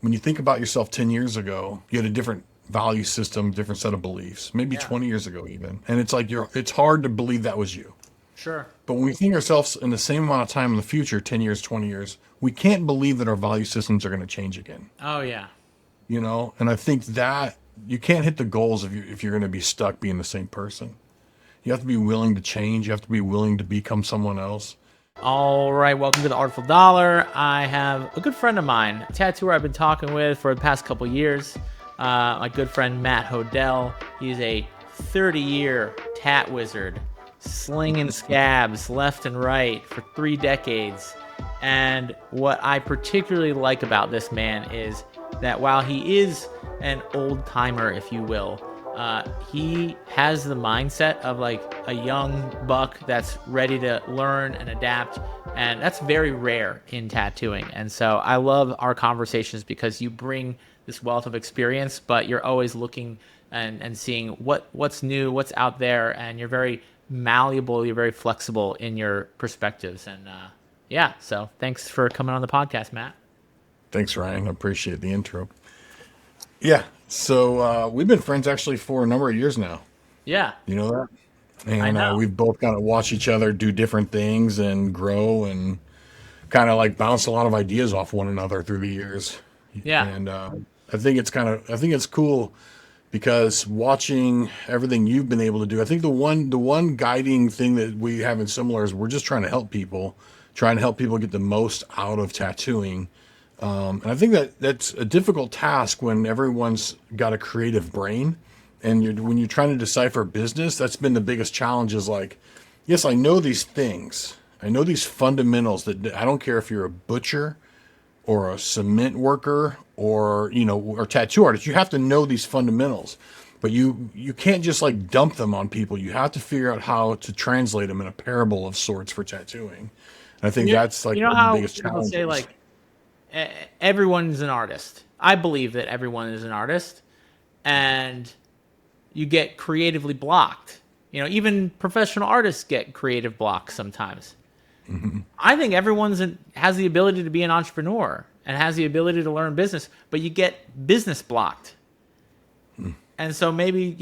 when you think about yourself 10 years ago, you had a different value system, different set of beliefs, maybe Yeah, 20 years ago even. And it's like it's hard to believe that was you. sure. But when we think ourselves in the same amount of time in the future, 10 years, 20 years, we can't believe that our value systems are going to change again. Oh yeah. And I think that you can't hit the goals if you're going to be stuck being the same person. You have to be willing to change. You have to be willing to become someone else. All right, welcome to the Artful Dollar. I have a good friend of mine, a tattooer I've been talking with for the past couple years. My good friend Matt Hodel. He's a 30-year tat wizard, slinging scabs left and right for 3 decades. And what I particularly like about this man is that while he is an old timer, if you will, he has the mindset of like a young buck that's ready to learn and adapt. And that's very rare in tattooing. And so I love our conversations because you bring this wealth of experience, but you're always looking and seeing what's new, what's out there. And you're very malleable, you're very flexible in your perspectives. And yeah, so thanks for coming on the podcast, Matt. Thanks, Ryan. I appreciate the intro. Yeah. So we've been friends actually for a number of years now. Yeah, You know that? I And know. we've both kind of watched each other do different things and grow and kind of like bounce a lot of ideas off one another through the years. Yeah. And I think it's cool because watching everything you've been able to do, I think the one guiding thing that we have in similar is we're just trying to help people get the most out of tattooing. And I think that that's a difficult task when everyone's got a creative brain, and when you're trying to decipher business. That's been the biggest challenge. Is like, yes, I know these things, I know these fundamentals that I don't care if you're a butcher or a cement worker or or tattoo artist. You have to know these fundamentals, but you can't just like dump them on people. You have to figure out how to translate them in a parable of sorts for tattooing. And I think You, that's like you know one of the how biggest people say challenges. like everyone's an artist. I believe that everyone is an artist, and you get creatively blocked. Even professional artists get creative blocks sometimes. I think has the ability to be an entrepreneur and has the ability to learn business, but you get business blocked. And so maybe,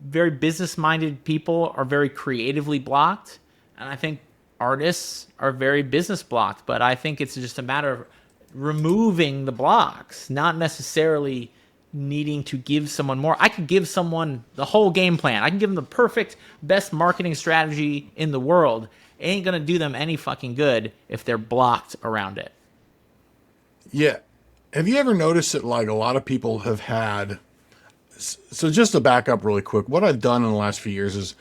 very business minded people are very creatively blocked. And I think artists are very business blocked. But I think it's just a matter of removing the blocks, not necessarily needing to give someone more. I could give someone the whole game plan. I can give them the perfect, best marketing strategy in the world. It ain't going to do them any fucking good if they're blocked around it. Yeah. Have you ever noticed that like a lot of people have had so just to back up really quick, what I've done in the last few years is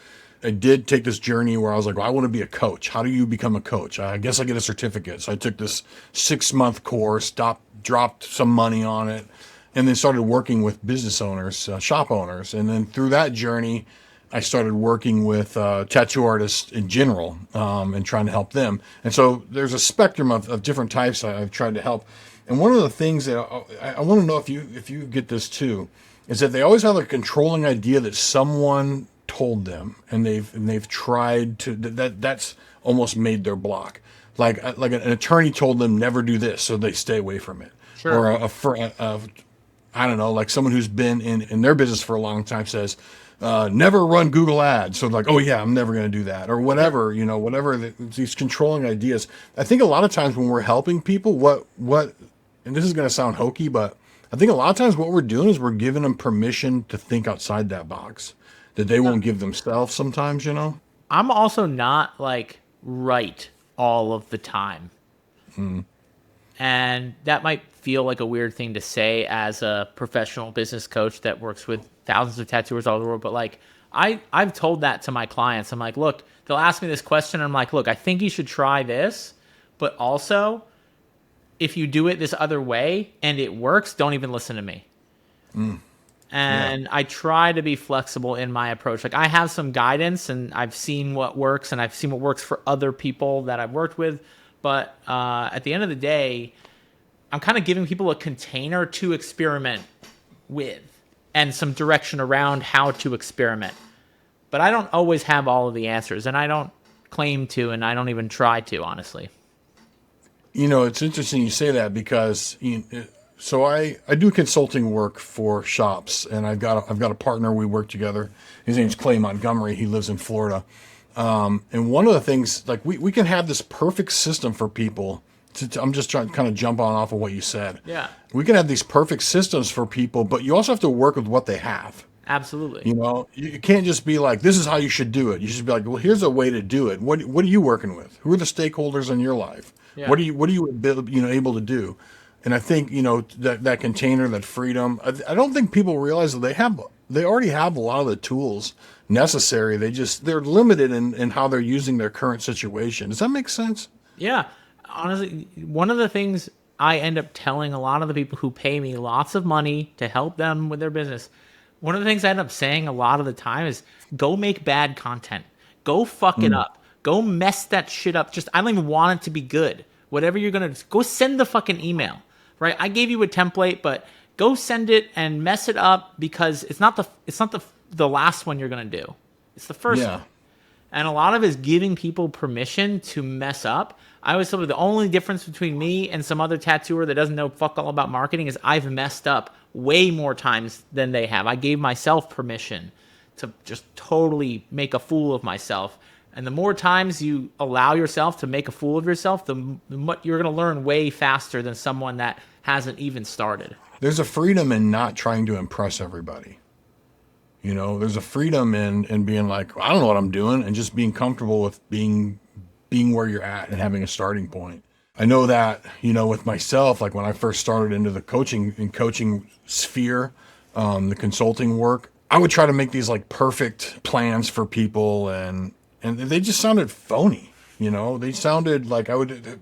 I did take this journey where I was like, well, I want to be a coach. How do you become a coach? I guess I get a certificate. So I took this 6 month course, dropped some money on it, and then started working with business owners, shop owners. And then through that journey, I started working with tattoo artists in general, and trying to help them. And so there's a spectrum of different types I've tried to help. And one of the things that I want to know if you get this too is that they always have a controlling idea that someone told them, and they've tried to that's almost made their block. Like an attorney told them never do this, so they stay away from it. Sure. Or I don't know, like someone who's been in their business for a long time says, never run Google ads. So like, oh yeah, I'm never going to do that or whatever, whatever these controlling ideas. I think a lot of times when we're helping people, and this is going to sound hokey, but I think a lot of times what we're doing is we're giving them permission to think outside that box that they won't give themselves sometimes. I'm also not like right all of the time. And that might feel like a weird thing to say as a professional business coach that works with thousands of tattooers all over the world. But like, I've told that to my clients. I'm like, look, they'll ask me this question. I'm like, look, I think you should try this, but also if you do it this other way and it works, don't even listen to me. Yeah. And I try to be flexible in my approach. Like I have some guidance and I've seen what works and I've seen what works for other people that I've worked with. But at the end of the day, I'm kind of giving people a container to experiment with and some direction around how to experiment. But I don't always have all of the answers, and I don't claim to, and I don't even try to, honestly. It's interesting you say that because So I do consulting work for shops, and I've got a partner. We work together. His name's Clay Montgomery. He lives in Florida. And one of the things, like we can have this perfect system for people. I'm just trying to kind of jump on off of what you said. Yeah, We can have these perfect systems for people, but you also have to work with what they have. absolutely. You know, you can't just be like, this is how you should do it. You should be like, well, here's a way to do it. What are you working with? Who are the stakeholders in your life? Yeah. What are you able to do? And I think, that container, that freedom, I don't think people realize that they already have a lot of the tools necessary. They're limited in how they're using their current situation. Does that make sense? Yeah. Honestly, one of the things I end up telling a lot of the people who pay me lots of money to help them with their business, one of the things I end up saying a lot of the time is go make bad content. Go fuck it up. Go mess that shit up. I don't even want it to be good. Whatever you're going to go send the fucking email, right? I gave you a template, but go send it and mess it up because it's not the last one you're going to do. It's the first one. And a lot of it is giving people permission to mess up. I always tell you the only difference between me and some other tattooer that doesn't know fuck all about marketing is I've messed up way more times than they have. I gave myself permission to just totally make a fool of myself. And the more times you allow yourself to make a fool of yourself, you're going to learn way faster than someone that hasn't even started. There's a freedom in not trying to impress everybody. There's a freedom in being like, I don't know what I'm doing, and just being comfortable with being where you're at and having a starting point. I know that, with myself, like when I first started into the coaching sphere, the consulting work, I would try to make these like perfect plans for people, and they just sounded phony. They sounded like I would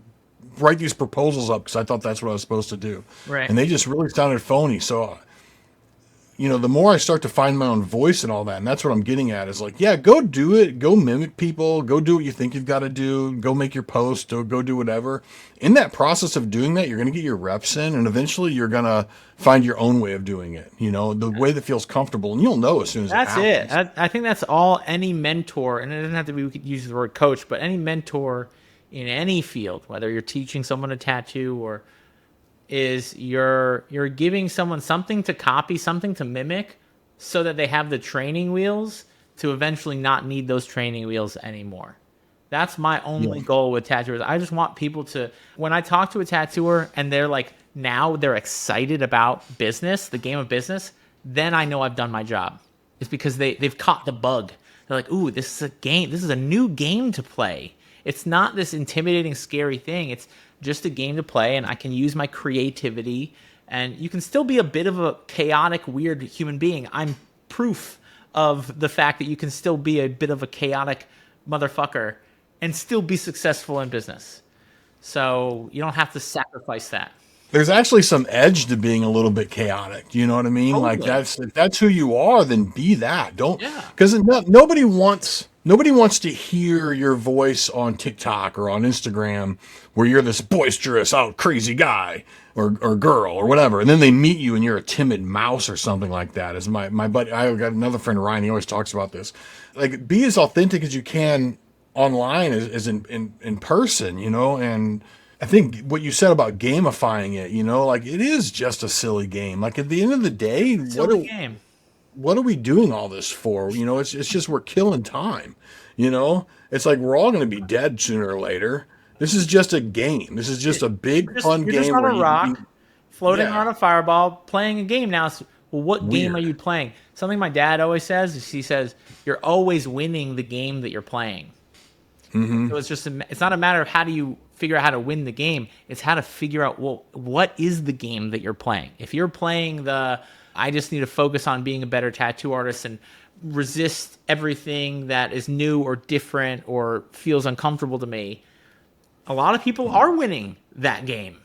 write these proposals up because I thought that's what I was supposed to do. Right. And they just really sounded phony. So, the more I start to find my own voice and all that, and that's what I'm getting at, is like, yeah, go do it. Go mimic people. Go do what you think you've got to do. Go make your post or go do whatever. In that process of doing that, you're going to get your reps in, and eventually you're going to find your own way of doing it, the way that feels comfortable, and you'll know as soon as That's it happens. it. I think that's all any mentor, and it doesn't have to be, we could use the word coach, but any mentor in any field, whether you're teaching someone a tattoo or is you're giving someone something to copy, something to mimic, so that they have the training wheels to eventually not need those training wheels anymore. That's my only goal with tattooers. I just want people to, when I talk to a tattooer and they're like, now they're excited about business, the game of business, then I know I've done my job. It's because they've caught the bug. They're like, ooh, this is a game. This is a new game to play. It's not this intimidating, scary thing. It's just a game to play, and I can use my creativity, and you can still be a bit of a chaotic, weird human being. I'm proof of the fact that you can still be a bit of a chaotic motherfucker and still be successful in business. So you don't have to sacrifice that. There's actually some edge to being a little bit chaotic. Do you know what I mean? Totally. Like if that's who you are, then be that. Don't, Yeah. because nobody wants to hear your voice on TikTok or on Instagram where you're this boisterous, crazy guy or girl or whatever, and then they meet you and you're a timid mouse or something like that. As my buddy, I got another friend, Ryan. He always talks about this. Like, be as authentic as you can online as in person. And I think what you said about gamifying it, like it is just a silly game. Like at the end of the day, Game. what are we doing all this for? It's just we're killing time. It's like we're all going to be dead sooner or later. This is just a game. This is just a big fun You're game. just on a rock, floating Yeah. on a fireball, playing a game now. So, well, what game are Weird. you playing? Something my dad always says is he says, you're always winning the game that you're playing. Mm-hmm. So it's not a matter of how do you figure out how to win the game. It's how to figure out, well, what is the game that you're playing? If you're playing I just need to focus on being a better tattoo artist and resist everything that is new or different or feels uncomfortable to me, a lot of people are winning that game.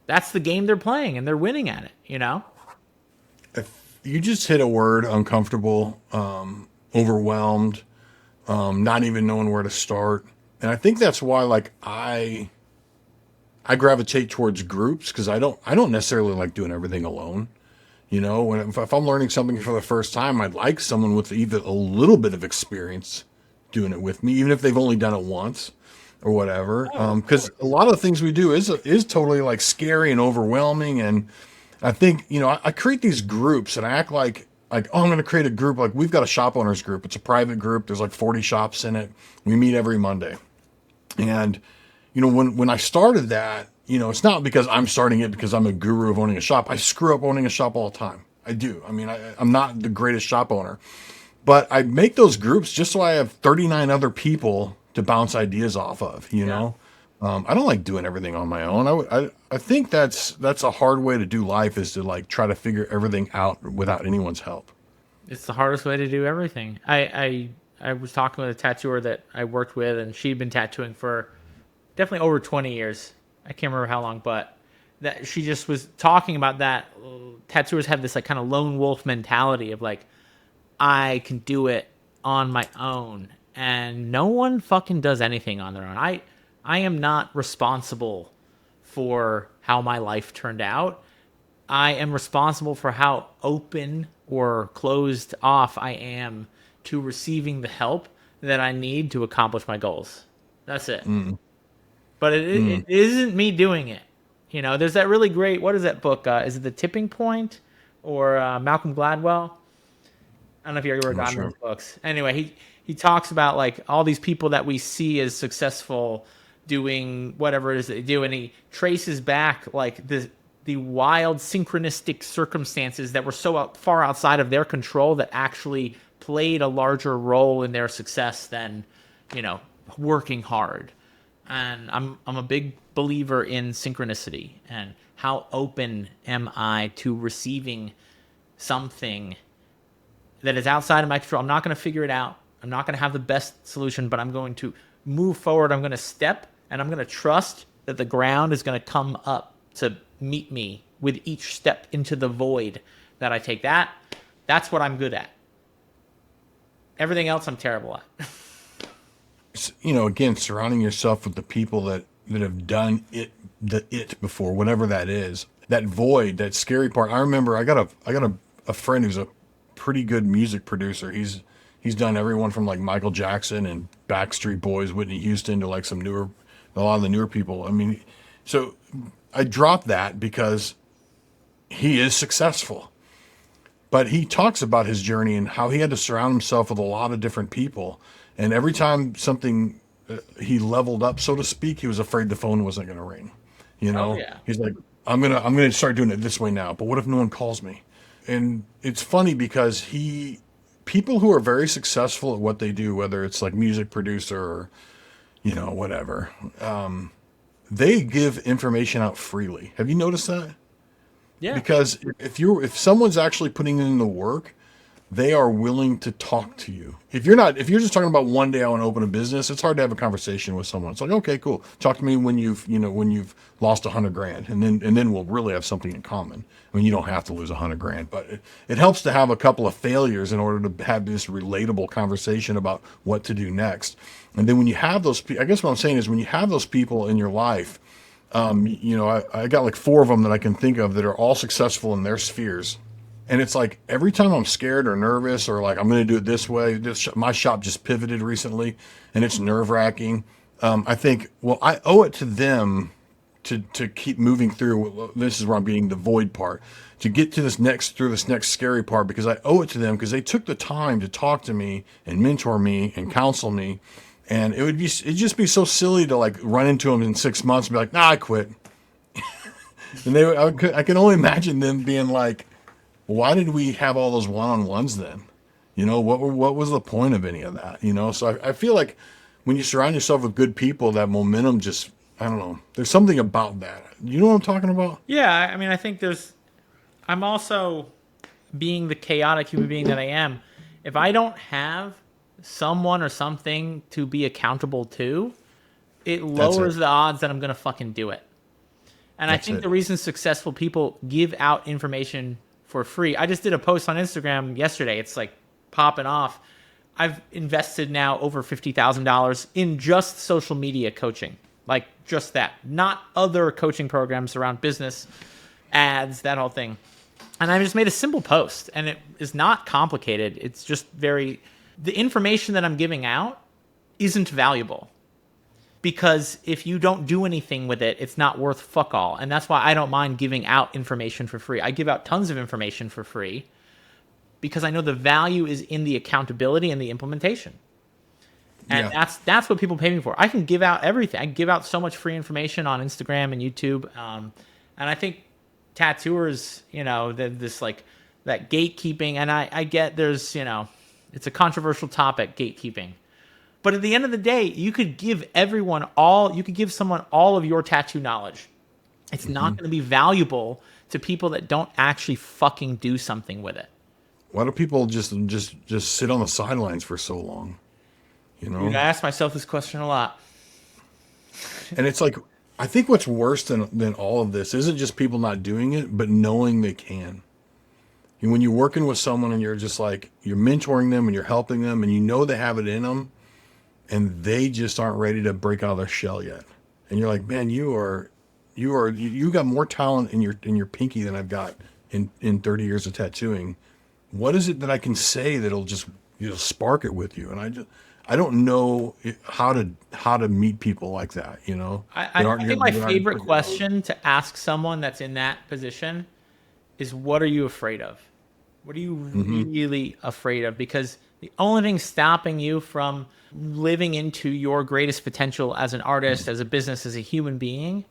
That's the game they're playing, and they're winning at it, You just hit a word: uncomfortable, overwhelmed, not even knowing where to start. And I think that's why, like, I gravitate towards groups, because I don't necessarily like doing everything alone. If I'm learning something for the first time, I'd like someone with even a little bit of experience doing it with me, even if they've only done it once or whatever. Because a lot of the things we do is totally like scary and overwhelming, and I think, I create these groups and I act like, oh, I'm going to create a group. Like we've got a shop owners group. It's a private group. There's like 40 shops in it. We meet every Monday. And, when I started that, it's not because I'm starting it because I'm a guru of owning a shop. I screw up owning a shop all the time. I do. I mean, I'm not the greatest shop owner, but I make those groups just so I have 39 other people to bounce ideas off of, Yeah. I don't like doing everything on my own. I think that's a hard way to do life, is to like try to figure everything out without anyone's help. It's the hardest way to do everything. I was talking with a tattooer that I worked with, and she'd been tattooing for definitely over 20 years. I can't remember how long, but that she just was talking about that. Tattooers have this like kind of lone wolf mentality of like, I can do it on my own, and no one fucking does anything on their own. I am not responsible for how my life turned out. I am responsible for how open or closed off I am to receiving the help that I need to accomplish my goals. That's it. But it isn't me doing it. There's that really great, what is that book? Is it The Tipping Point or Malcolm Gladwell? I don't know if you ever I'm not gotten sure. those books. Anyway, he talks about like all these people that we see as successful doing whatever it is they do, and he traces back like the wild synchronistic circumstances that were so far outside of their control that actually played a larger role in their success than working hard. And I'm a big believer in synchronicity and how open am I to receiving something that is outside of my control. I'm not going to figure it out. I'm not going to have the best solution, but I'm going to move forward. I'm going to step, and I'm going to trust that the ground is going to come up to meet me with each step into the void that I take. That's what I'm good at. Everything else I'm terrible at. Again, surrounding yourself with the people that have done it before, whatever that is, that void, that scary part. I remember I got a friend who's a pretty good music producer. He's done everyone from like Michael Jackson and Backstreet Boys, Whitney Houston, to like a lot of the newer people. I mean, so I dropped that because he is successful. But he talks about his journey and how he had to surround himself with a lot of different people. And every time something he leveled up, so to speak, he was afraid the phone wasn't going to ring. Oh yeah. He's like, I'm gonna start doing it this way now. But what if no one calls me? And it's funny because people who are very successful at what they do, whether it's like music producer or whatever, they give information out freely. Have you noticed that? Yeah. Because if someone's actually putting in the work, they are willing to talk to you. If you're just talking about one day I want to open a business, it's hard to have a conversation with someone. It's like, okay, cool. Talk to me when you've lost 100 grand, and then we'll really have something in common. I mean, you don't have to lose 100 grand, but it helps to have a couple of failures in order to have this relatable conversation about what to do next. And then when you have those, I guess what I'm saying is when you have those people in your life, I got like 4 of them that I can think of that are all successful in their spheres. And it's like every time I'm scared or nervous or like I'm going to do it this way, my shop just pivoted recently and it's nerve wracking. I think, well, I owe it to them to keep moving through. This is where I'm getting the void part, to get to this next scary part, because I owe it to them because they took the time to talk to me and mentor me and counsel me. And it'd just be so silly to like run into them in 6 months and be like, nah, I quit. And I can only imagine them being like, why did we have all those one-on-ones then? What was the point of any of that? So I feel like when you surround yourself with good people, that momentum just, I don't know. There's something about that. You know what I'm talking about? Yeah, I mean, I think I'm also, being the chaotic human being that I am, if I don't have someone or something to be accountable to, it lowers the odds that I'm going to fucking do it. And I think the reason successful people give out information for free, I just did a post on Instagram yesterday. It's like popping off. I've invested now over $50,000 in just social media coaching. Like just that, not other coaching programs around business, ads, that whole thing. And I just made a simple post, and it is not complicated. It's just the information that I'm giving out isn't valuable. because if you don't do anything with it, it's not worth fuck all. And that's why I don't mind giving out information for free. I give out tons of information for free because I know the value is in the accountability and the implementation. And that's what people pay me for. I can give out everything. I give out so much free information on Instagram and YouTube. And I think tattooers, this like that gatekeeping, and I get there's, it's a controversial topic, gatekeeping. But at the end of the day, you could give someone all of your tattoo knowledge. It's not going to be valuable to people that don't actually fucking do something with it. Why do people just sit on the sidelines for so long? Dude, I ask myself this question a lot. And it's like, I think what's worse than all of this isn't just people not doing it, but knowing they can. And when you're working with someone and you're just like, you're mentoring them and you're helping them and you know they have it in them and they just aren't ready to break out of their shell yet. And you're like, man, you got more talent in your pinky than I've got in 30 years of tattooing. What is it that I can say that'll just, spark it with you? And I don't know how to meet people like that, I think my favorite question to ask someone that's in that position is, what are you afraid of? What are you really afraid of? Because the only thing stopping you from living into your greatest potential as an artist, as a business, as a human being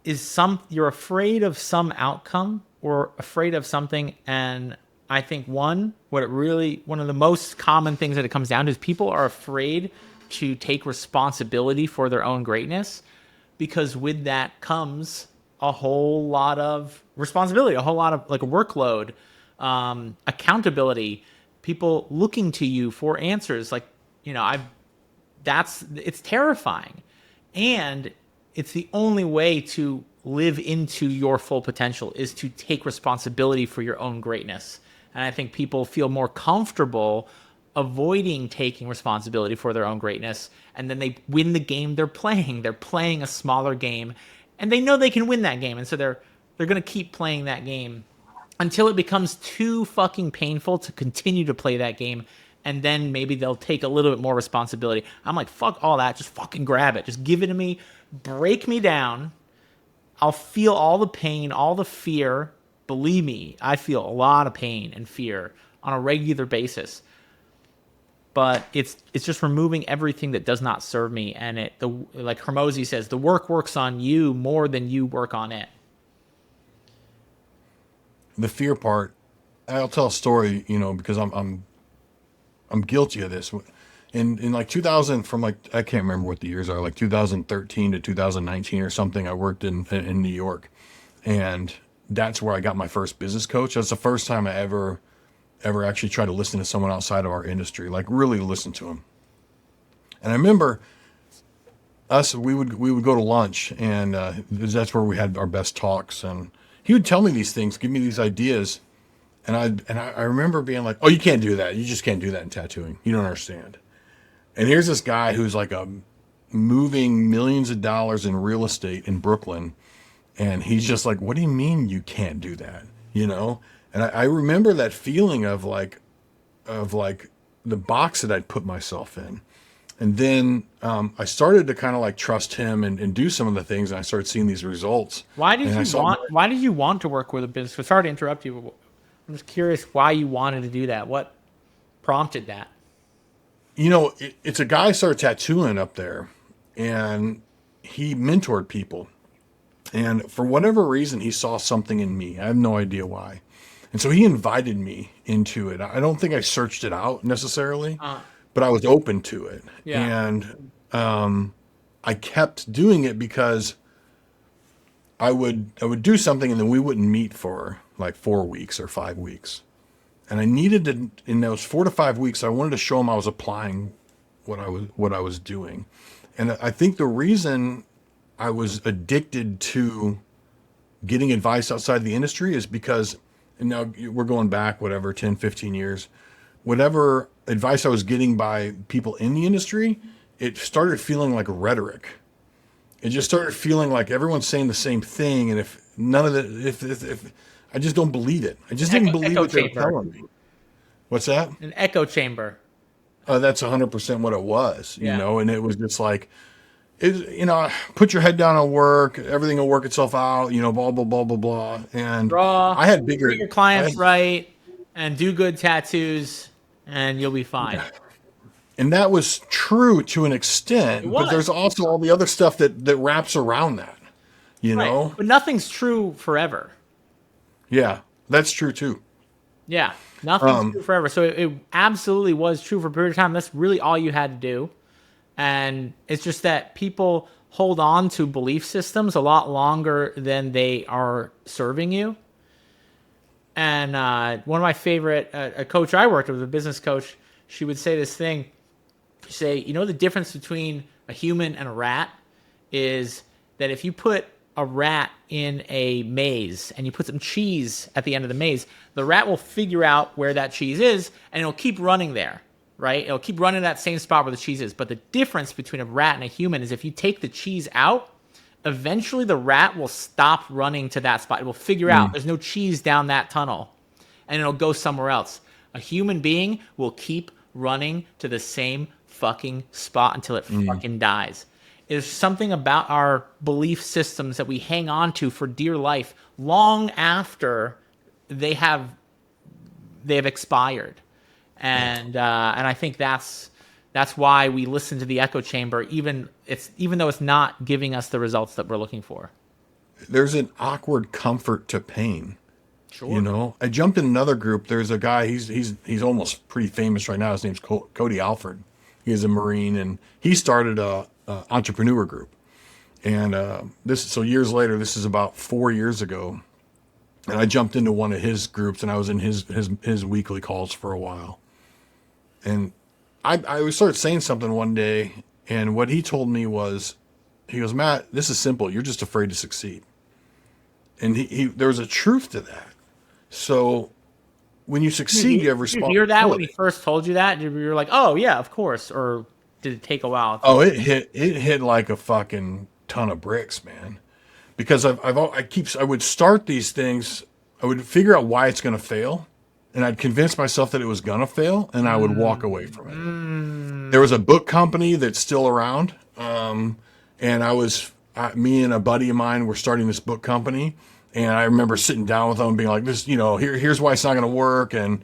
is you're afraid of some outcome or afraid of something. And I think one of the most common things that it comes down to is people are afraid to take responsibility for their own greatness, because with that comes a whole lot of responsibility, a whole lot of like a workload, accountability, people looking to you for answers. Like, it's terrifying. And it's the only way to live into your full potential is to take responsibility for your own greatness. And I think people feel more comfortable avoiding taking responsibility for their own greatness. And then they win the game they're playing. They're playing a smaller game and they know they can win that game. And so they're going to keep playing that game until it becomes too fucking painful to continue to play that game. And then maybe they'll take a little bit more responsibility. I'm like, fuck all that. Just fucking grab it. Just give it to me. Break me down. I'll feel all the pain, all the fear. Believe me, I feel a lot of pain and fear on a regular basis. But it's just removing everything that does not serve me. And like Hormozy says, the work works on you more than you work on it. The fear part, I'll tell a story, because I'm guilty of this. In like 2000, from like, I can't remember what the years are, like 2013 to 2019 or something, I worked in New York. And that's where I got my first business coach. That's the first time I ever actually tried to listen to someone outside of our industry, like really listen to him. And I remember we would go to lunch, and that's where we had our best talks. And he would tell me these things, give me these ideas. And I remember being like, oh, you can't do that. You just can't do that in tattooing. You don't understand. And here's this guy who's like moving millions of dollars in real estate in Brooklyn. And he's just like, what do you mean you can't do that? And I remember that feeling of like the box that I'd put myself in. And then I started to kind of like trust him and do some of the things. And I started seeing these results. Why did you want to work with a business? Sorry to interrupt you, but I'm just curious why you wanted to do that. What prompted that? It's a guy started tattooing up there, and he mentored people. And for whatever reason, he saw something in me. I have no idea why. And so he invited me into it. I don't think I searched it out necessarily, but I was open to it. Yeah. And I kept doing it because I would do something and then we wouldn't meet for like 4 weeks or 5 weeks. And I needed to, in those 4 to 5 weeks, I wanted to show him I was applying what I was doing. And I think the reason I was addicted to getting advice outside the industry is because, and now we're going back, 10, 15 years, whatever advice I was getting by people in the industry, it started feeling like rhetoric. It just started feeling like everyone's saying the same thing. And if none of it, if I just don't believe it. I just didn't believe what they were telling me. What's that? An echo chamber. That's 100% what it was, Yeah. and it was just like, put your head down on work, everything will work itself out, blah, blah, blah, blah, blah. And Draw, I had treat bigger, your clients right, and do good tattoos, and you'll be fine. and that was true to an It extent, but was. there's also all the other stuff that wraps around that, you Right. know? But nothing's true forever. Yeah, that's true too. Yeah. Nothing's true forever. So it absolutely was true for a period of time. That's really all you had to do. And it's just that people hold on to belief systems a lot longer than they are serving you. And one of my favorite, a coach I worked with, a business coach, she would say this thing. She'd say, the difference between a human and a rat is that if you put a rat in a maze and you put some cheese at the end of the maze, the rat will figure out where that cheese is and it'll keep running there, right? It'll keep running that same spot where the cheese is. But the difference between a rat and a human is if you take the cheese out, eventually the rat will stop running to that spot. It will figure out there's no cheese down that tunnel and it'll go somewhere else. A human being will keep running to the same fucking spot until it fucking dies. There's something about our belief systems that we hang on to for dear life long after they have expired, and I think that's why we listen to the echo chamber, even though it's not giving us the results that we're looking for. There's an awkward comfort to pain. Sure. I jumped in another group. There's a guy. He's almost pretty famous right now. His name's Cody Alford. He's a Marine, and he started a entrepreneur group. And so years later, this is about 4 years ago, and I jumped into one of his groups, and I was in his weekly calls for a while. And I started saying something one day, and what he told me was, he goes, Matt, this is simple. You're just afraid to succeed. And there was a truth to that. So when you succeed, you have Did you hear that when he responsibility. first told you that? You were like, "Oh yeah, of course," or did it take a while? Oh, it hit like a fucking ton of bricks, man. Because I would start these things, I would figure out why it's going to fail, and I'd convince myself that it was going to fail, and I would walk away from it. There was a book company that's still around, and me and a buddy of mine were starting this book company, and I remember sitting down with them and being like, "This, here's why it's not going to work," and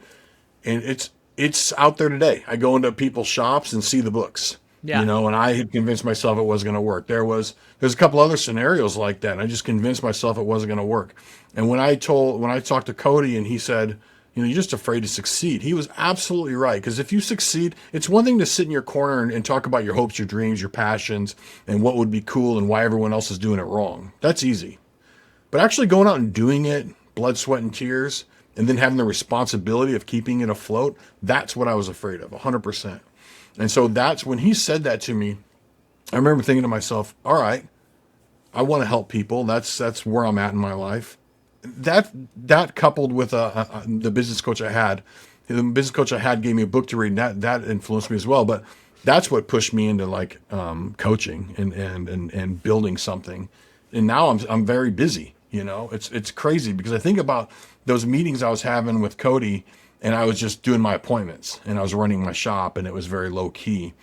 it's out there today. I go into people's shops and see the books, Yeah. and I had convinced myself it wasn't going to work. There's a couple other scenarios like that, and I just convinced myself it wasn't going to work. And when I talked to Cody and he said, you're just afraid to succeed, he was absolutely right. Because if you succeed, it's one thing to sit in your corner and talk about your hopes, your dreams, your passions, and what would be cool and why everyone else is doing it wrong. That's easy. But actually going out and doing it, blood, sweat, and tears, and then having the responsibility of keeping it afloat, that's what I was afraid of, 100%. And so that's when he said that to me, I remember thinking to myself, all right, I want to help people. That's where I'm at in my life. That coupled with the business coach I had, gave me a book to read, and that influenced me as well. But that's what pushed me into like coaching and building something. And now I'm very busy. It's crazy because I think about those meetings I was having with Cody, and I was just doing my appointments, and I was running my shop, and it was very low key.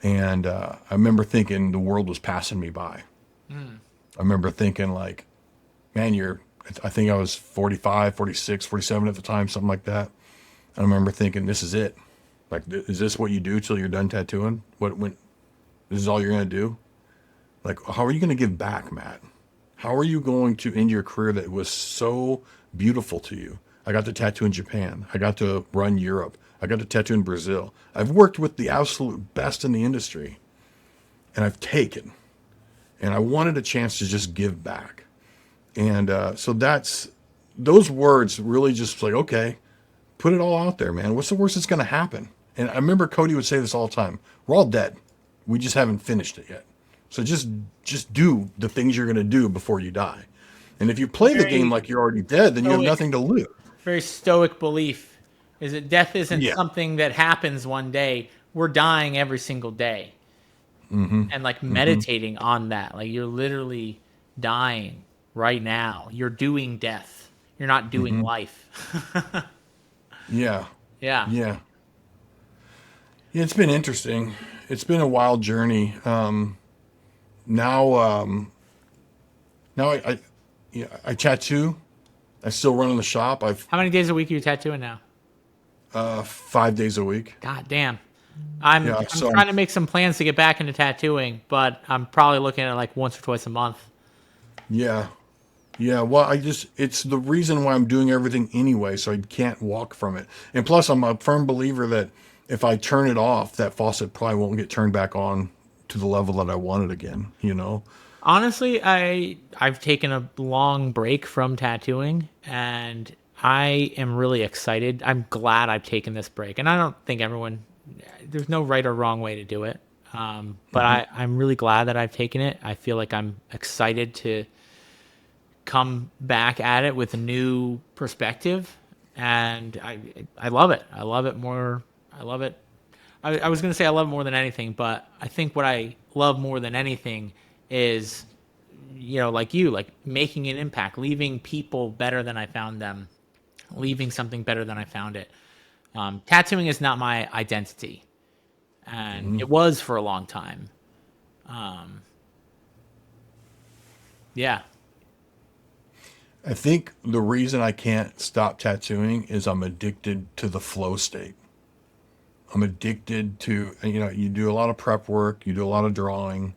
And I remember thinking the world was passing me by. I remember thinking like, man, I think I was 45, 46, 47 at the time, something like that. I remember thinking, this is it. Like, is this what you do till you're done tattooing? When this is all you're going to do? Like, how are you going to give back, Matt? How are you going to end your career that was so beautiful to you? I got to tattoo in Japan. I got to run Europe. I got to tattoo in Brazil. I've worked with the absolute best in the industry, and I've taken. And I wanted a chance to just give back. And so those words really just like, okay, put it all out there, man. What's the worst that's going to happen? And I remember Cody would say this all the time. We're all dead. We just haven't finished it yet. So just do the things you're going to do before you die. And if you play the game like you're already dead, then you have nothing to lose. Very stoic belief is that death isn't Yeah. something that happens one day. We're dying every single day. And like meditating on that, like you're literally dying right now. You're doing death. You're not doing life. Yeah. Yeah. Yeah. Yeah, it's been interesting. It's been a wild journey. Now, now yeah, I tattoo. I still run in the shop. I've How many days a week are you tattooing now? 5 days a week. God damn. I'm Yeah, I'm so trying to make some plans to get back into tattooing, but I'm probably looking at like once or twice a month. yeah, yeah. Well, it's the reason why I'm doing everything anyway, so I can't walk from it. And plus, I'm a firm believer that if I turn it off, that faucet probably won't get turned back on to the level that I want it again. You know? Honestly, I've taken a long break from tattooing and I am really excited. I'm glad I've taken this break. And I don't think there's no right or wrong way to do it. But Hmm. I'm really glad that I've taken it. I feel like I'm excited to come back at it with a new perspective. And I love it. I love it more. I love it. I was going to say I love it more than anything, but I think what I love more than anything is, like you, like making an impact, leaving people better than I found them, leaving something better than I found it. Tattooing is not my identity, and Hmm. it was for a long time. Yeah. I think the reason I can't stop tattooing is I'm addicted to the flow state. I'm addicted to, you do a lot of prep work, you do a lot of drawing.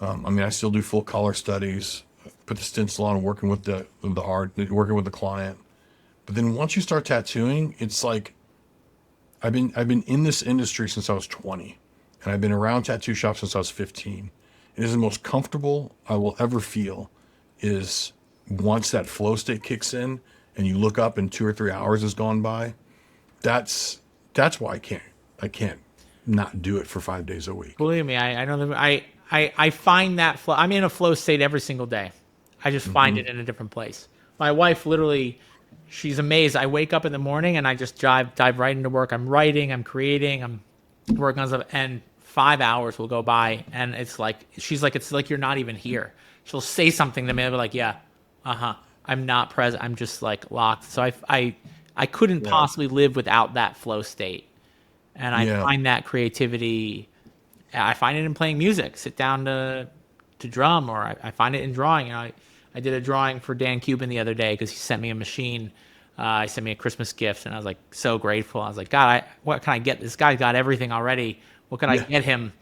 I mean, I still do full color studies, put the stencil on, working with the art, working with the client. But then once you start tattooing, it's like I've been in this industry since I was 20, and I've been around tattoo shops since I was 15. It is the most comfortable I will ever feel. Is once that flow state kicks in, and you look up and 2 or 3 hours has gone by. That's why I can't not do it for 5 days a week. Believe me, I know that I find that flow. I'm in a flow state every single day. I just find Hmm. it in a different place. My wife literally, she's amazed. I wake up in the morning and I just dive right into work. I'm writing, I'm creating, I'm working on stuff, and 5 hours will go by, and she's like, it's like you're not even here. She'll say something to me, I'll be like, yeah, I'm not present. I'm just like locked. So I couldn't Yeah, possibly live without that flow state, and I yeah, find that creativity. I find it in playing music. Sit down to drum, or I find it in drawing. I did a drawing for Dan Cuban the other day because he sent me a machine. He sent me a Christmas gift, and I was like so grateful. I was like, God, what can I get? This guy got everything already. What can I yeah. get him?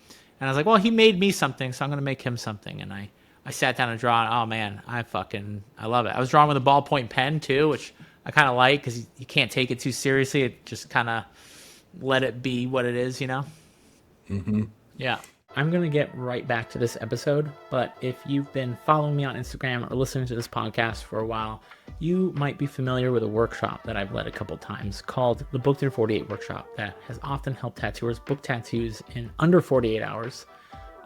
And I was like, well, he made me something, so I'm gonna make him something. And I sat down and draw. And, oh man, I love it. I was drawing with a ballpoint pen too, which I kind of like because you can't take it too seriously. It just kind of let it be what it is, you know? Hmm. Yeah. I'm going to get right back to this episode, but if you've been following me on Instagram or listening to this podcast for a while, you might be familiar with a workshop that I've led a couple times called the Booked in 48 Workshop that has often helped tattooers book tattoos in under 48 hours.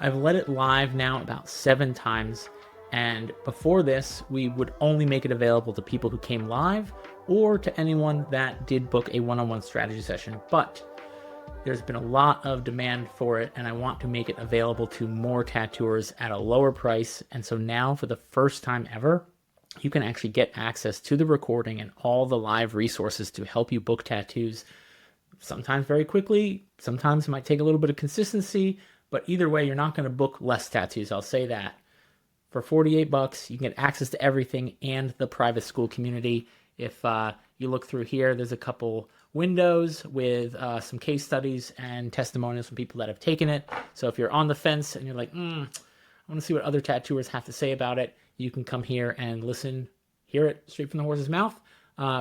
I've led it live now about 7 times, and before this, we would only make it available to people who came live or to anyone that did book a one-on-one strategy session, but there's been a lot of demand for it, and I want to make it available to more tattooers at a lower price. And so now, for the first time ever, you can actually get access to the recording and all the live resources to help you book tattoos, sometimes very quickly, sometimes it might take a little bit of consistency, but either way, you're not going to book less tattoos. I'll say that. For 48 bucks, you can get access to everything and the private school community. If you look through here, there's a couple windows with some case studies and testimonials from people that have taken it. So if you're on the fence and you're like, I want to see what other tattooers have to say about it, you can come here and listen, hear it straight from the horse's mouth.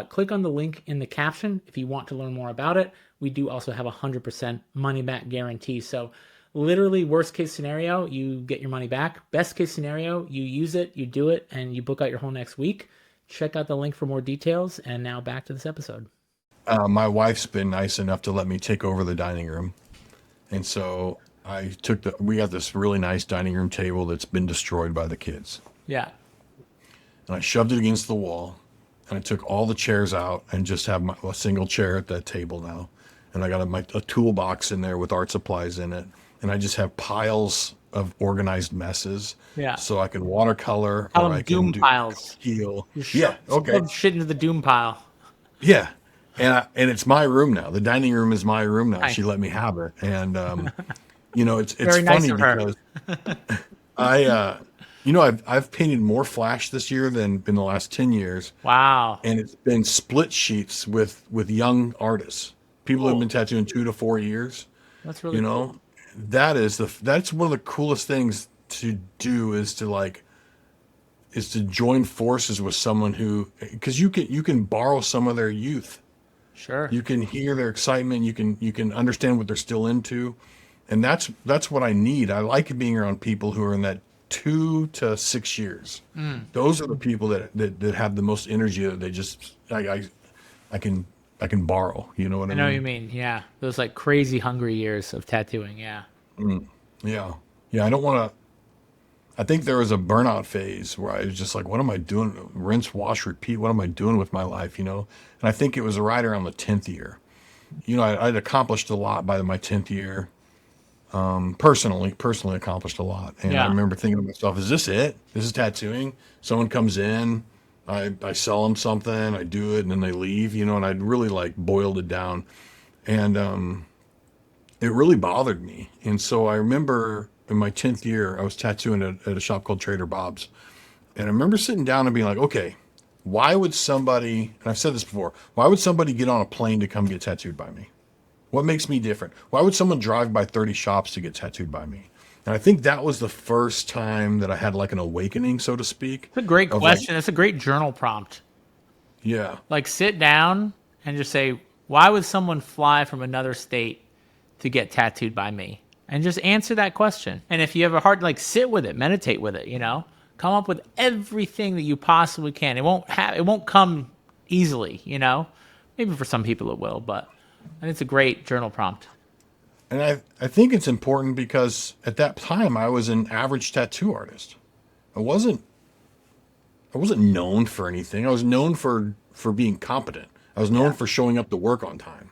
Click on the link in the caption if you want to learn more about it. We do also have a 100% money back guarantee. So literally, worst case scenario, you get your money back. Best case scenario, you use it, you do it, and you book out your whole next week. Check out the link for more details. And now back to this episode. My wife's been nice enough to let me take over the dining room, and so we got this really nice dining room table that's been destroyed by the kids, Yeah. and I shoved it against the wall, and I took all the chairs out and just have a single chair at that table now, and I got a toolbox in there with art supplies in it, and I just have piles of organized messes, Yeah. so I can watercolor Call or them I can doom do piles. heal. You Yeah, okay, shove shit into the doom pile. yeah. and it's my room now. The dining room is my room now. Hi. She let me have it. And, it's Very nice funny of her. because I've painted more flash this year than in the last 10 years. Wow. And it's been split sheets with young artists, people who have Cool. been tattooing 2 to 4 years. That's You really cool. know, that's one of the coolest things to do is to join forces with someone who, because you can borrow some of their youth. Sure. You can hear their excitement. You can understand what they're still into, and that's what I need. I like being around people who are in that 2 to 6 years. Those are the people that have the most energy. That they just I can I can borrow. You know what I I know what you mean? mean. Yeah. Those like crazy hungry years of tattooing. Yeah. Yeah, yeah. I don't want to. I think there was a burnout phase where I was just like, what am I doing? Rinse, wash, repeat. What am I doing with my life? And I think it was right around the 10th year. I'd accomplished a lot by my 10th year. Personally accomplished a lot. And I Yeah. remember thinking to myself, is this it? This is tattooing? Someone comes in, I sell them something, I do it, and then they leave, and I'd really like boiled it down. And it really bothered me. And so I remember in my 10th year, I was tattooing at a shop called Trader Bob's. And I remember sitting down and being like, okay, why would somebody, and I've said this before, why would somebody get on a plane to come get tattooed by me? What makes me different? Why would someone drive by 30 shops to get tattooed by me? And I think that was the first time that I had like an awakening, so to speak, It's a great of like, question. It's a great journal prompt. yeah, Like sit down and just say, why would someone fly from another state to get tattooed by me? And just answer that question. And if you have a hard, like sit with it, meditate with it, come up with everything that you possibly can. It won't come easily. Maybe for some people it will, but I think it's a great journal prompt. and I think it's important because at that time I was an average tattoo artist. I wasn't I wasn't known for anything. I was known for being competent. I was known Yeah. for showing up to work on time.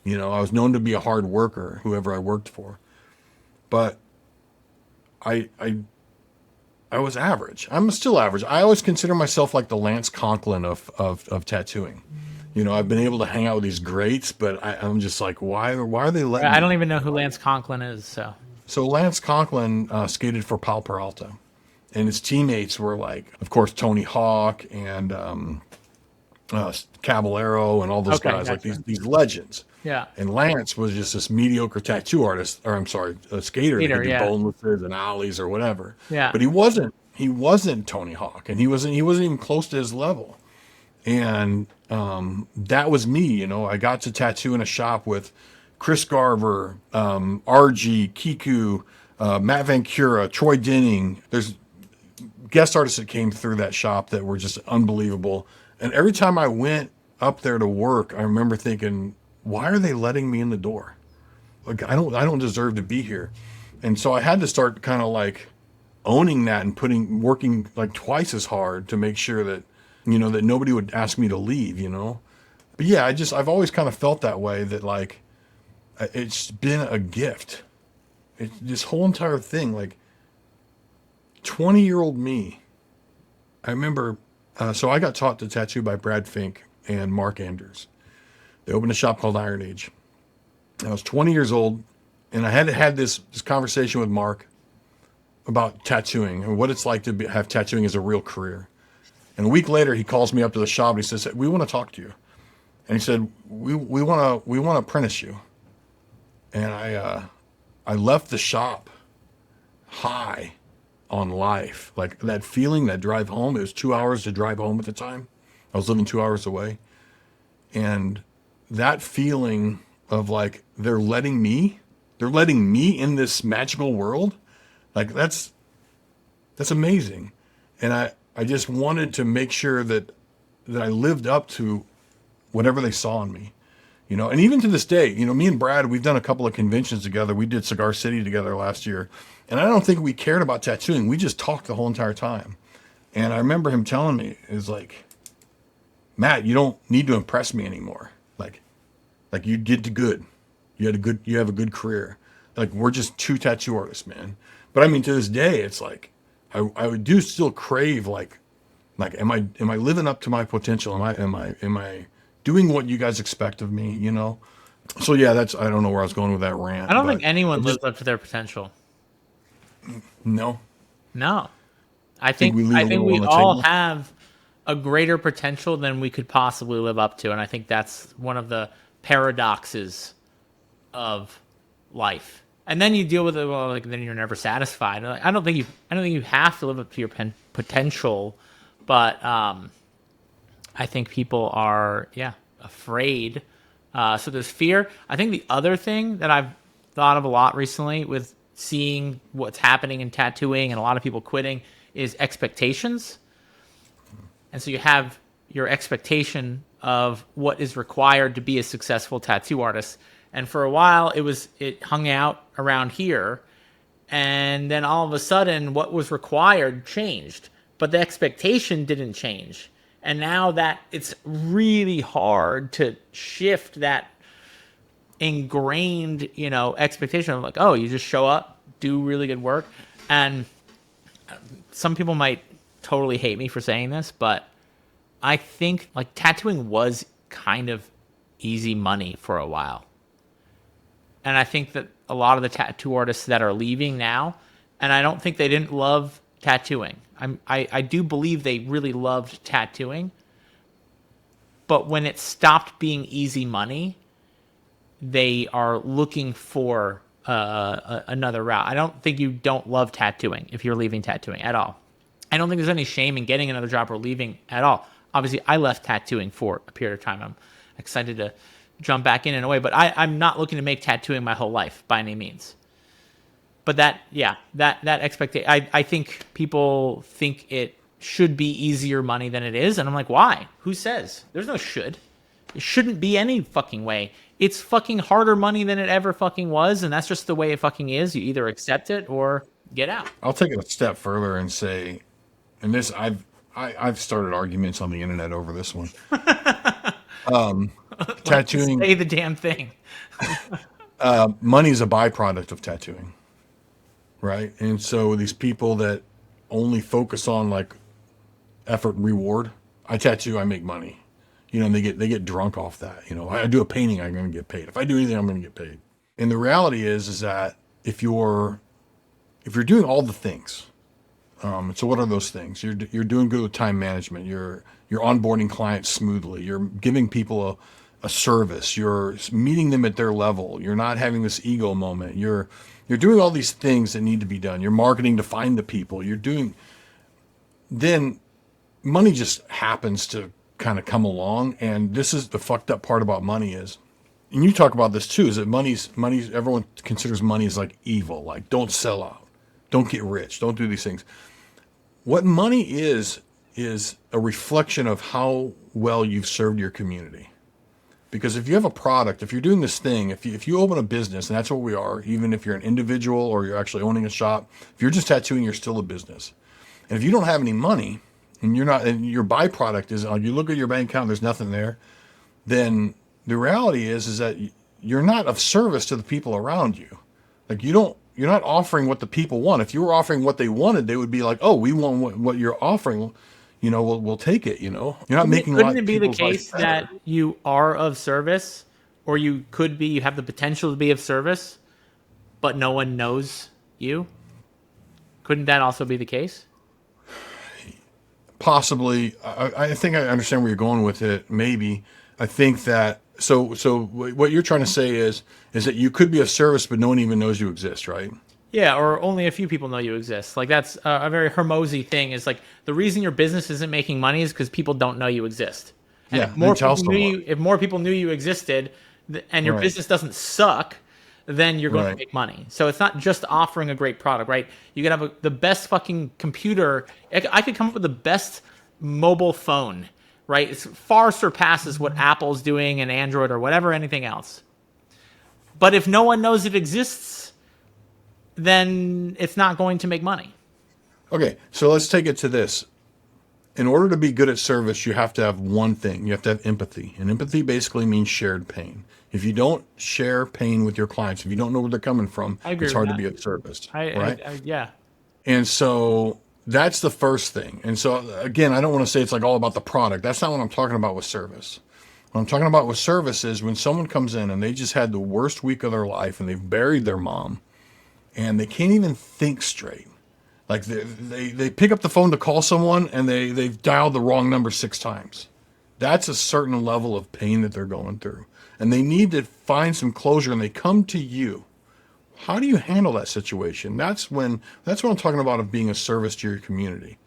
I was known to be a hard worker, whoever I worked for. But I I I was average. I'm still average. I always consider myself like the Lance Conklin of tattooing. I've been able to hang out with these greats, but I'm just like, why are they letting I don't me? even know who Lance Conklin is, so. So Lance Conklin skated for Pal Peralta, and his teammates were like, of course, Tony Hawk and Caballero and all those Okay, guys, like gotcha. these legends. Yeah. And Lance was just this mediocre tattoo artist, or I'm sorry, a skater that Peter, could do yeah. bonelesses and ollies or whatever. Yeah. But he wasn't Tony Hawk, and he wasn't even close to his level. And that was me. I got to tattoo in a shop with Chris Garver, RG, Kiku, Matt Vancura, Troy Denning. There's guest artists that came through that shop that were just unbelievable. And every time I went up there to work, I remember thinking, why are they letting me in the door? Like I don't deserve to be here. And so I had to start kind of like owning that and working like twice as hard to make sure that nobody would ask me to leave. But yeah, I've always kind of felt that way, that like it's been a gift. This whole entire thing, like 20-year-old me. I remember, so I got taught to tattoo by Brad Fink and Mark Anders. They opened a shop called Iron Age. I was 20 years old, and I had this conversation with Mark about tattooing and what it's like to have tattooing as a real career. And a week later, he calls me up to the shop and he says, "We want to talk to you." And he said, "We want to apprentice you." And I left the shop high on life, like that feeling, that drive home. It was 2 hours to drive home at the time. I was living 2 hours away, and that feeling of like they're letting me in this magical world, like that's amazing. And I just wanted to make sure that I lived up to whatever they saw in me. And even to this day, me and Brad, we've done a couple of conventions together. We did Cigar City together last year, and I don't think we cared about tattooing. We just talked the whole entire time. And I remember him telling me, is like, "Matt, you don't need to impress me anymore. Like you did good. You have a good career. Like we're just two tattoo artists, man." But I mean, to this day, it's like I would do still crave like am I living up to my potential? Am I doing what you guys expect of me, you know? So yeah, I don't know where I was going with that I rant, don't think but anyone just, lives up to their potential. no, No. I think think we leave I a think little we on the all table. have a greater potential than we could possibly live up to, and I think that's one of the paradoxes of life. And then you deal with it. Well, like then you're never satisfied. Like, I don't think you have to live up to your potential, but I think people are afraid. So there's fear. I think the other thing that I've thought of a lot recently with seeing what's happening in tattooing and a lot of people quitting is expectations. And so you have your expectation of what is required to be a successful tattoo artist. And for a while, it hung out around here, and then all of a sudden, what was required changed, but the expectation didn't change. And now that it's really hard to shift that ingrained, expectation of like, oh, you just show up, do really good work, and some people might totally hate me for saying this, but I think like tattooing was kind of easy money for a while. And I think that a lot of the tattoo artists that are leaving now, and I don't think they didn't love tattooing. I do believe they really loved tattooing. But when it stopped being easy money, they are looking for another route. I don't think you don't love tattooing if you're leaving tattooing at all. I don't think there's any shame in getting another job or leaving at all. Obviously, I left tattooing for a period of time. I'm excited to jump back in a way, but I'm not looking to make tattooing my whole life by any means. But that expectation, I think people think it should be easier money than it is, and I'm like, why? Who says? There's no should. It shouldn't be any fucking way. It's fucking harder money than it ever fucking was, and that's just the way it fucking is. You either accept it or get out. I'll take it a step further and say, and this I've started arguments on the internet over this one. Just Tattooing, say the damn thing. money is a byproduct of tattooing, right? And so these people that only focus on like effort and reward, I tattoo, I make money. You know, and they get drunk off that. You know, I do a painting, I'm going to get paid. If I do anything, I'm going to get paid. And the reality is that if you're doing all the things, so what are those things? You're doing good with time management. You're onboarding clients smoothly. You're giving people a service. You're meeting them at their level. You're not having this ego moment. You're doing all these things that need to be done. You're marketing to find the people. Then money just happens to kind of come along. And this is the fucked up part about money is, and you talk about this too, is that money's everyone considers money as like evil. Like don't sell out, don't get rich, don't do these things. What money is a reflection of how well you've served your community. Because if you have a product, if you're doing this thing, if you open a business, and that's what we are, even if you're an individual or you're actually owning a shop, if you're just tattooing, you're still a business. And if you don't have any money, and your byproduct is like you look at your bank account, there's nothing there, then the reality is that you're not of service to the people around you. Like you're not offering what the people want. If you were offering what they wanted, they would be like, oh, we want what you're offering. You know, we'll take it. You know, you're not making a lot Couldn't of it be the people's life case better. that you are of service, or you have the potential to be of service, but no one knows you? Couldn't that also be the case? Possibly. I think I understand where you're going with it. Maybe. I think that so what you're trying to say is that you could be of service, but no one even knows you exist, right? Yeah, or only a few people know you exist. Like that's a very Hermosi thing. Is like the reason your business isn't making money is because people don't know you exist. And Yeah. Then tell someone. if more people knew you existed, and your Right. business doesn't suck, then you're going to Right. make money. So it's not just offering a great product, right? You could have the best fucking computer. I could come up with the best mobile phone, right? It far surpasses what Apple's doing and Android or whatever, anything else. But if no one knows it exists, then it's not going to make money. Okay. So let's take it to this. In order to be good at service, you have to have one thing. You have to have empathy. And empathy basically means shared pain. If you don't share pain with your clients, if you don't know where they're coming from, I agree it's with hard to that. be of service, I, right? yeah. And so that's the first thing. And so again, I don't want to say it's like all about the product. That's not what I'm talking about with service. What I'm talking about with service is when someone comes in and they just had the worst week of their life and they've buried their mom and they can't even think straight. Like they pick up the phone to call someone and they've dialed the wrong number 6 times. That's a certain level of pain that they're going through. And they need to find some closure and they come to you. How do you handle that situation? That's what I'm talking about of being a service to your community,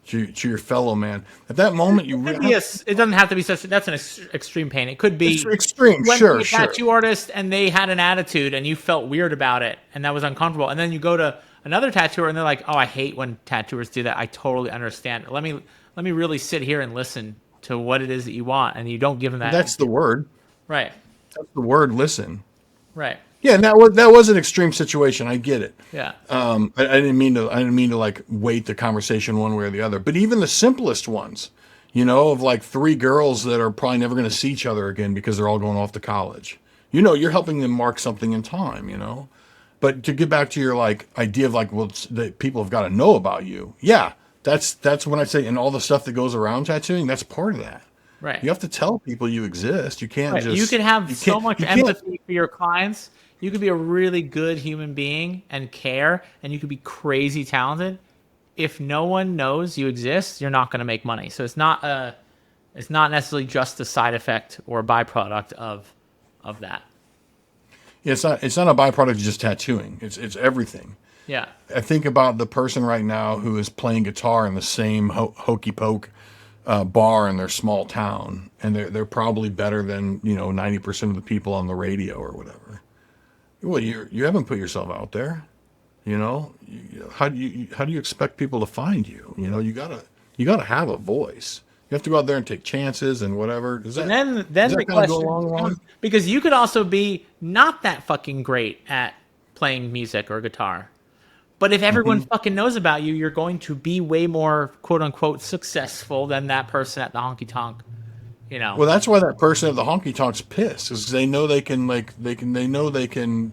to your fellow man. At that moment, you It, could really be a, it doesn't have to be such. That's an extreme pain. It could it's be extreme, you went to sure, a sure. tattoo artist and they had an attitude and you felt weird about it and that was uncomfortable. And then you go to another tattooer and they're like, "Oh, I hate when tattooers do that. I totally understand. Let me really sit here and listen to what it is that you want." And you don't give them that. That's the word. Right. That's the word. Listen. Right. Yeah, and that was an extreme situation. I get it. Yeah. I didn't mean to like weight the conversation one way or the other. But even the simplest ones, of like 3 girls that are probably never going to see each other again because they're all going off to college. You're helping them mark something in time. But to get back to your like idea of like, well, that people have got to know about you. Yeah, that's when I say, and all the stuff that goes around tattooing. That's part of that. Right. You have to tell people you exist. You can't Right. just. You can have you so can't- much you can't- empathy for your clients. You could be a really good human being and care, and you could be crazy talented. If no one knows you exist, you're not going to make money. So it's not necessarily just a side effect or a byproduct of that. Yeah, it's not a byproduct of just tattooing. It's everything. Yeah. I think about the person right now who is playing guitar in the same hokey poke bar in their small town, and they're probably better than 90% of the people on the radio or whatever. Well, you haven't put yourself out there. How do you expect people to find you? You gotta have a voice. You have to go out there and take chances and whatever. Does that Then does the that kind of go question along the line? because you could also be not that fucking great at playing music or guitar. But if everyone fucking knows about you, you're going to be way more quote unquote successful than that person at the honky tonk. Well, that's why that person at the honky tonk's pissed, is they know they can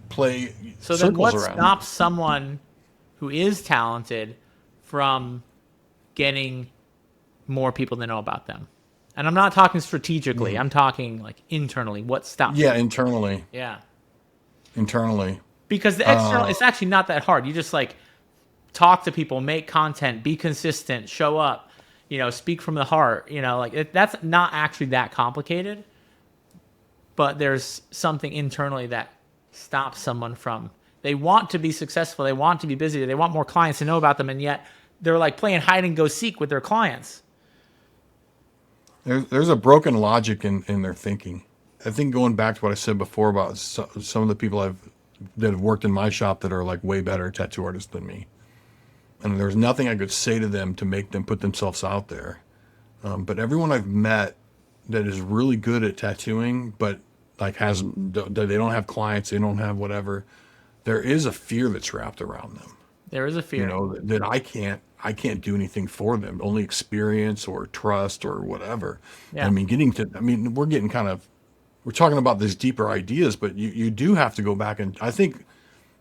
play So then circles what around. stops someone who is talented from getting more people to know about them? And I'm not talking strategically. I'm talking like internally. What stops? Yeah, internally. Yeah. Internally. Because the external, it's actually not that hard. You just like talk to people, make content, be consistent, show up, speak from the heart, that's not actually that complicated. But there's something internally that stops someone from, they want to be successful. They want to be busy. They want more clients to know about them. And yet they're like playing hide and go seek with their clients. There's a broken logic in their thinking. I think going back to what I said before about some of the people that have worked in my shop that are like way better tattoo artists than me. And there's nothing I could say to them to make them put themselves out there. But everyone I've met that is really good at tattooing, but like they don't have clients, they don't have whatever. There is a fear that's wrapped around them. There is a fear. That I can't do anything for them. Only experience or trust or whatever. Yeah. We're talking about these deeper ideas, but you do have to go back, and I think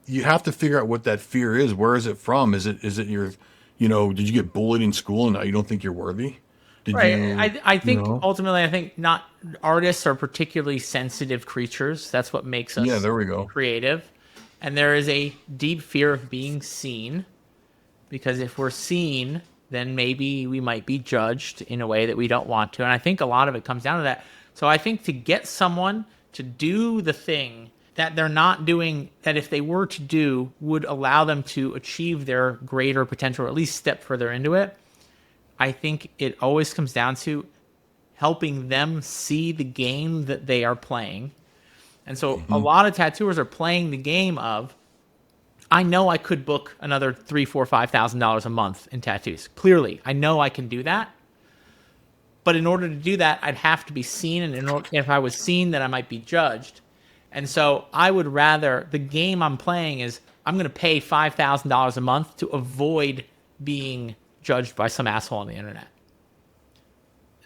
you have to figure out what that fear is. Where is it from? Is it your, did you get bullied in school and now you don't think you're worthy? I think ultimately, I think not artists are particularly sensitive creatures. That's what makes us there we go. creative. And there is a deep fear of being seen, because if we're seen, then maybe we might be judged in a way that we don't want to. And I think a lot of it comes down to that. So I think to get someone to do the thing that they're not doing, that if they were to do, would allow them to achieve their greater potential, or at least step further into it, I think it always comes down to helping them see the game that they are playing. And so a lot of tattooers are playing the game of, I know I could book another $3,000, $4,000, $5,000 a month in tattoos. Clearly, I know I can do that. But in order to do that, I'd have to be seen. And if I was seen, then I might be judged. And so I would rather, the game I'm playing is, I'm going to pay $5,000 a month to avoid being judged by some asshole on the internet.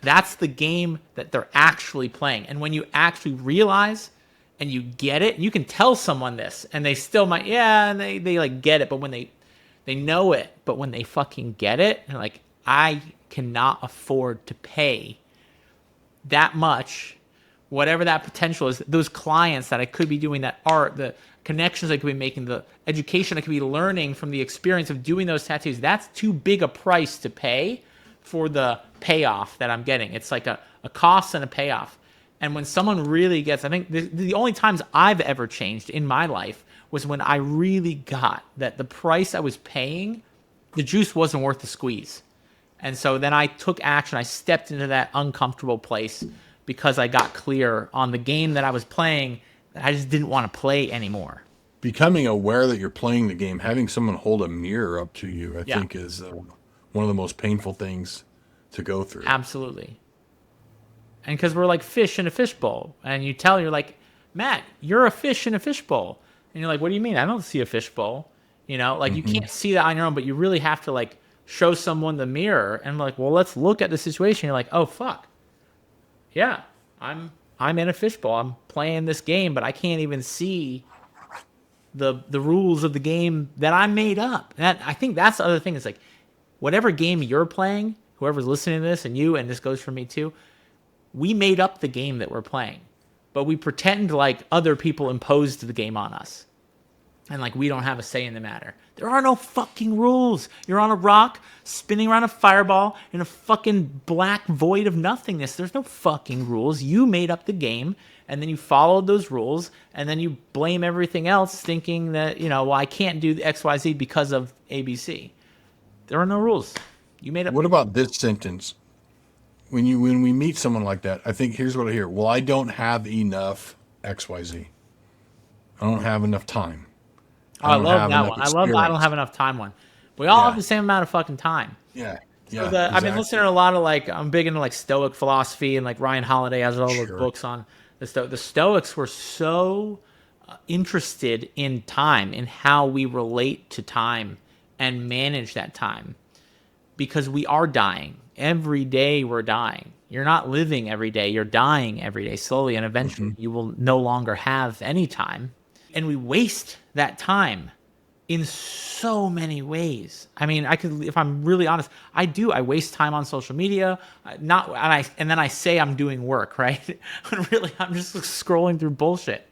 That's the game that they're actually playing. And when you actually realize and you get it, you can tell someone this and they still might, and they like get it. But when they know it, but when they fucking get it, and like, I cannot afford to pay that much whatever that potential is, those clients that I could be doing that art, the connections I could be making, the education I could be learning from the experience of doing those tattoos, that's too big a price to pay for the payoff that I'm getting. It's like a cost and a payoff. And when someone really gets, I think the only times I've ever changed in my life was when I really got that the price I was paying, the juice wasn't worth the squeeze. And so then I took action. I stepped into that uncomfortable place because I got clear on the game that I was playing that I just didn't want to play anymore. Becoming aware that you're playing the game, having someone hold a mirror up to you, I Yeah. think is one of the most painful things to go through. Absolutely. And because we're like fish in a fishbowl. And you're like, Matt, you're a fish in a fishbowl. And you're like, what do you mean? I don't see a fishbowl. You know, like you can't see that on your own, but you really have to like show someone the mirror and like, well, let's look at the situation. You're like, oh, fuck. Yeah, I'm in a fishbowl. I'm playing this game, but I can't even see the rules of the game that I made up. I think that's the other thing. Is like, whatever game you're playing, whoever's listening to this, and this goes for me too, we made up the game that we're playing, but we pretend like other people imposed the game on us. And like we don't have a say in the matter. There are no fucking rules. You're on a rock, spinning around a fireball in a fucking black void of nothingness. There's no fucking rules. You made up the game, and then you followed those rules, and then you blame everything else, thinking that, well, I can't do the XYZ because of ABC. There are no rules. You made up. What about this sentence? When we meet someone like that, I think here's what I hear. Well, I don't have enough XYZ. I don't have enough time. I love that one. I love the I don't have enough time one. We all have the same amount of fucking time. Yeah. So I've been listening to a lot of I'm big into like Stoic philosophy, and like Ryan Holiday has all those books on the Stoics were so interested in time, in how we relate to time and manage that time, because we are dying. Every day we're dying. You're not living every day. You're dying every day slowly, and eventually you will no longer have any time. And we waste that time in so many ways. I mean, if I'm really honest, I do. I waste time on social media, and then I say I'm doing work, right? But really, I'm just scrolling through bullshit.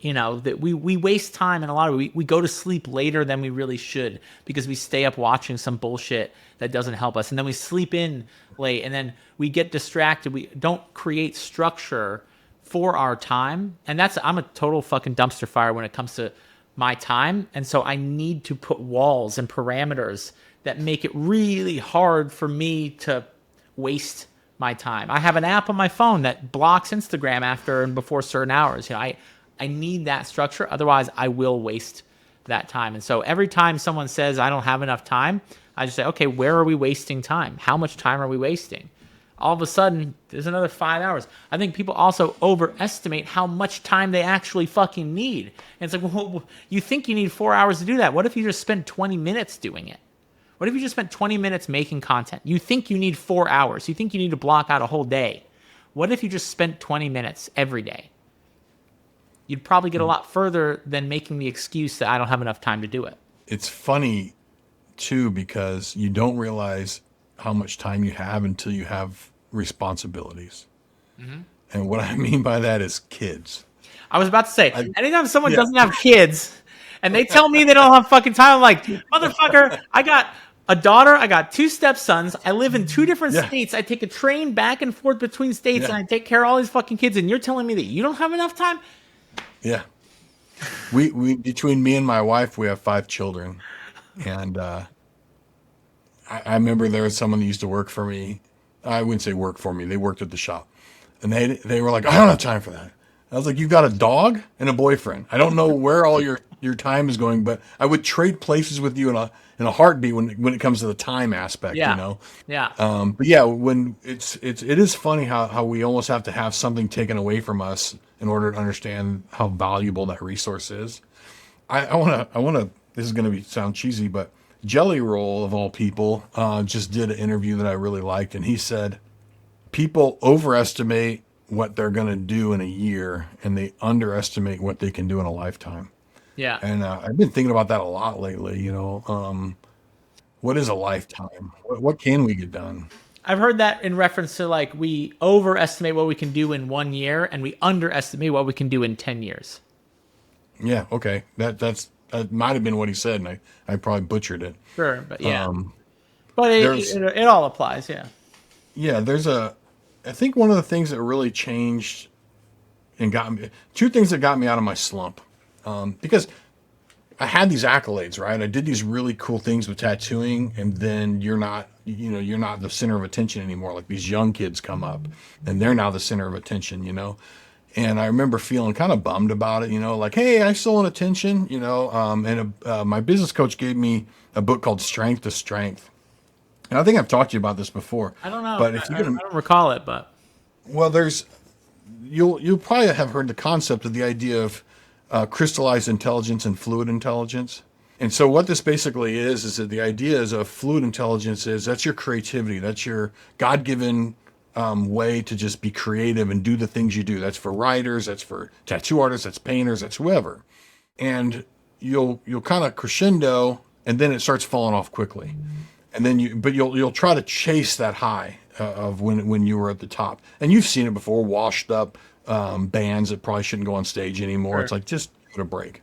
That we waste time, and a lot of we go to sleep later than we really should because we stay up watching some bullshit that doesn't help us, and then we sleep in late, and then we get distracted. We don't create structure for our time, and I'm a total fucking dumpster fire when it comes to my time, and so I need to put walls and parameters that make it really hard for me to waste my time. I have an app on my phone that blocks Instagram after and before certain hours. I need that structure, otherwise I will waste that time. And so every time someone says I don't have enough time, I just say, okay, where are we wasting time? How much time are we wasting? All of a sudden, there's another 5 hours. I think people also overestimate how much time they actually fucking need. And it's like, well, you think you need 4 hours to do that. What if you just spend 20 minutes doing it? What if you just spent 20 minutes making content? You think you need 4 hours. You think you need to block out a whole day. What if you just spent 20 minutes every day? You'd probably get a lot further than making the excuse that I don't have enough time to do it. It's funny, too, because you don't realize how much time you have until you have responsibilities. And what I mean by that is kids. I was about to say, anytime someone doesn't have kids and they tell me they don't have fucking time, I'm like, motherfucker, I got a daughter, I got 2 stepsons, I live in 2 different states, I take a train back and forth between states, and I take care of all these fucking kids, and you're telling me that you don't have enough time? Yeah. We between me and my wife, we have 5 children. And I remember there was someone that used to work for me. I wouldn't say work for me. They worked at the shop. And they were like, I don't have time for that. I was like, you've got a dog and a boyfriend. I don't know where all your time is going, but I would trade places with you in a heartbeat when it comes to the time aspect, Yeah. But yeah, when it is funny how we almost have to have something taken away from us in order to understand how valuable that resource is. I wanna this is gonna sound cheesy, but Jelly Roll of all people just did an interview that I really liked, and he said people overestimate what they're going to do in a year and they underestimate what they can do in a lifetime. Yeah. And I've been thinking about that a lot lately. What is a lifetime? What can we get done? I've heard that in reference to like we overestimate what we can do in 1 year and we underestimate what we can do in 10 years. Yeah, okay. That might have been what he said, and I probably butchered it. Sure, but yeah. But There's it all applies, yeah. yeah, I think one of the things that really changed and got me, two things that got me out of my slump, because I had these accolades, right? I did these really cool things with tattooing, and then you're not the center of attention anymore. Like these young kids come up, and they're now the center of attention. And I remember feeling kind of bummed about it, like, hey, I still want attention, my business coach gave me a book called Strength to Strength. And I think I've talked to you about this before, I don't know. but if you I can, don't recall it, but well, you'll probably have heard the concept of the idea of crystallized intelligence and fluid intelligence. And so what this basically is that the idea is of fluid intelligence is that's your creativity, that's your God-given way to just be creative and do the things you do. That's for writers, that's for tattoo artists, that's painters, that's whoever. And you'll kind of crescendo, and then it starts falling off quickly. And then you'll try to chase that high of when you were at the top. And you've seen it before, washed up bands that probably shouldn't go on stage anymore. sure. It's like, just give it a break.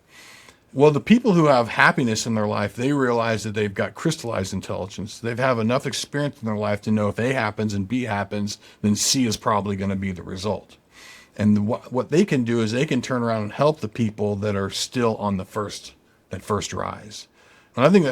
Well, the people who have happiness in their life, they realize that they've got crystallized intelligence. They've have enough experience in their life to know if A happens and B happens, then C is probably going to be the result. And what they can do is they can turn around and help the people that are still on that first rise. And I think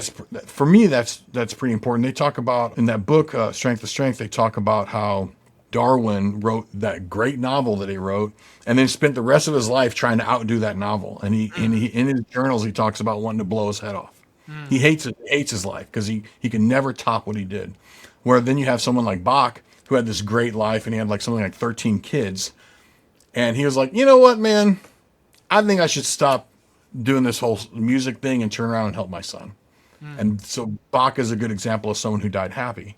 for me, that's pretty important. They talk about in that book, Strength to Strength, they talk about how Darwin wrote that great novel that he wrote and then spent the rest of his life trying to outdo that novel. And he in his journals, he talks about wanting to blow his head off. He hates it, hates his life because he can never top what he did. Where then you have someone like Bach who had this great life and he had like something like 13 kids. And he was like, you know what, man, I think I should stop doing this whole music thing and turn around and help my son. And so Bach is a good example of someone who died happy.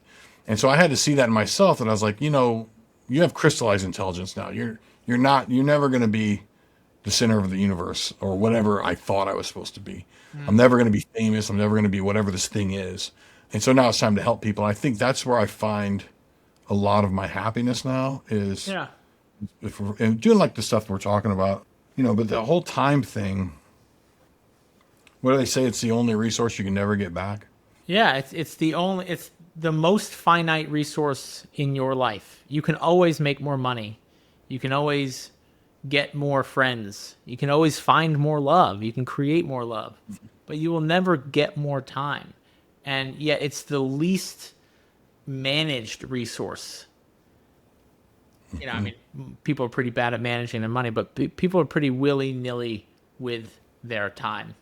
And so I had to see that in myself, and I was like, you have crystallized intelligence now. You're never going to be the center of the universe or whatever I thought I was supposed to be. I'm never going to be famous. I'm never going to be whatever this thing is. And so now it's time to help people. I think that's where I find a lot of my happiness now is Yeah. and doing like the stuff we're talking about, but the whole time thing, what do they say? It's the only resource you can never get back. Yeah, it's the most finite resource in your life. You can always make more money. You can always get more friends. You can always find more love. You can create more love. But you will never get more time. And yet it's the least managed resource. I mean, people are pretty bad at managing their money, but people are pretty willy-nilly with their time.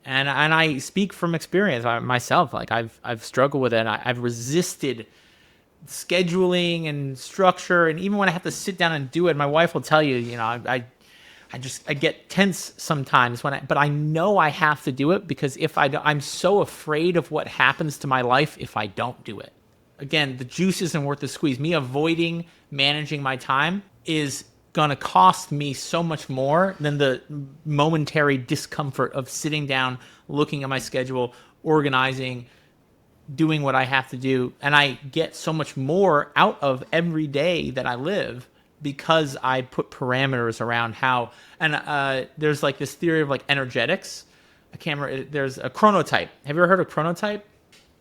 And I speak from experience myself. Like I've struggled with it. I've resisted scheduling and structure, and even when I have to sit down and do it, my wife will tell you, I get tense sometimes but I know I have to do it because if I don't, I'm so afraid of what happens to my life if I don't do it. Again, the juice isn't worth the squeeze. Me avoiding managing my time is gonna cost me so much more than the momentary discomfort of sitting down, looking at my schedule, organizing, doing what I have to do. And I get so much more out of every day that I live because I put parameters around how, and there's like this theory of like energetics. I can't remember, there's a chronotype. Have you ever heard of chronotype?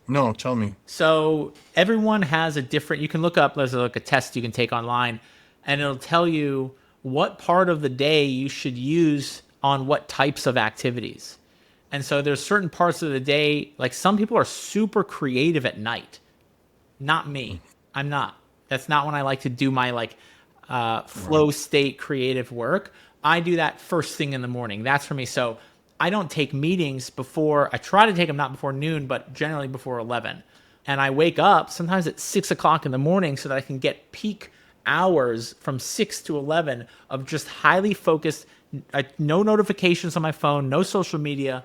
No, tell me. So everyone has a different, you can look up, there's like a test you can take online, and it'll tell you what part of the day you should use on what types of activities. And so there's certain parts of the day, like some people are super creative at night. Not me. I'm not. That's not when I like to do my flow state creative work. I do that first thing in the morning. That's for me. So I don't take meetings I try to take them not before noon, but generally before 11. And I wake up sometimes at 6 o'clock in the morning so that I can get peak hours from 6 to 11 of just highly focused, no notifications on my phone, no social media,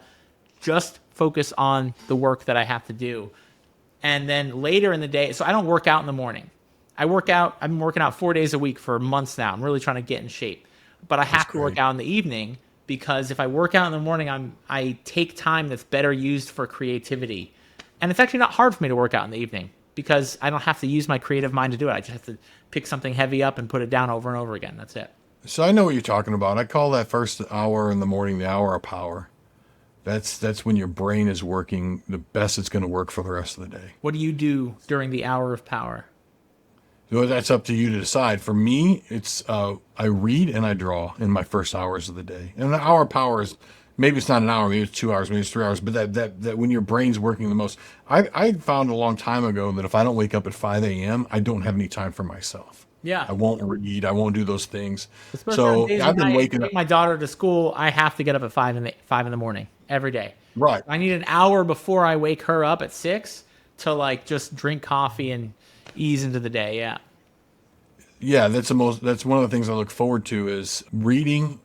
just focus on the work that I have to do. And then later in the day, so I don't work out in the morning. I've been working out 4 days a week for months now. I'm really trying to get in shape. But I have to work out in the evening because if I work out in the morning, I take time that's better used for creativity. And it's actually not hard for me to work out in the evening. because I don't have to use my creative mind to do it. I just have to pick something heavy up and put it down over and over again. That's it. So I know what you're talking about. I call that first hour in the morning the hour of power. That's when your brain is working the best it's going to work for the rest of the day. What do you do during the hour of power? So that's up to you to decide. For me, it's I read and I draw in my first hours of the day. And the hour of power is, maybe it's not an hour, maybe it's 2 hours, maybe it's 3 hours, but that when your brain's working the most. I found a long time ago that if I don't wake up at 5 a.m., I don't have any time for myself. Yeah. I won't read. I won't do those things. Especially on So days I've when been I waking take up. my daughter to school, I have to get up at 5 in the morning every day. Right. I need an hour before I wake her up at 6 to like just drink coffee and ease into the day. Yeah. Yeah, that's one of the things I look forward to is reading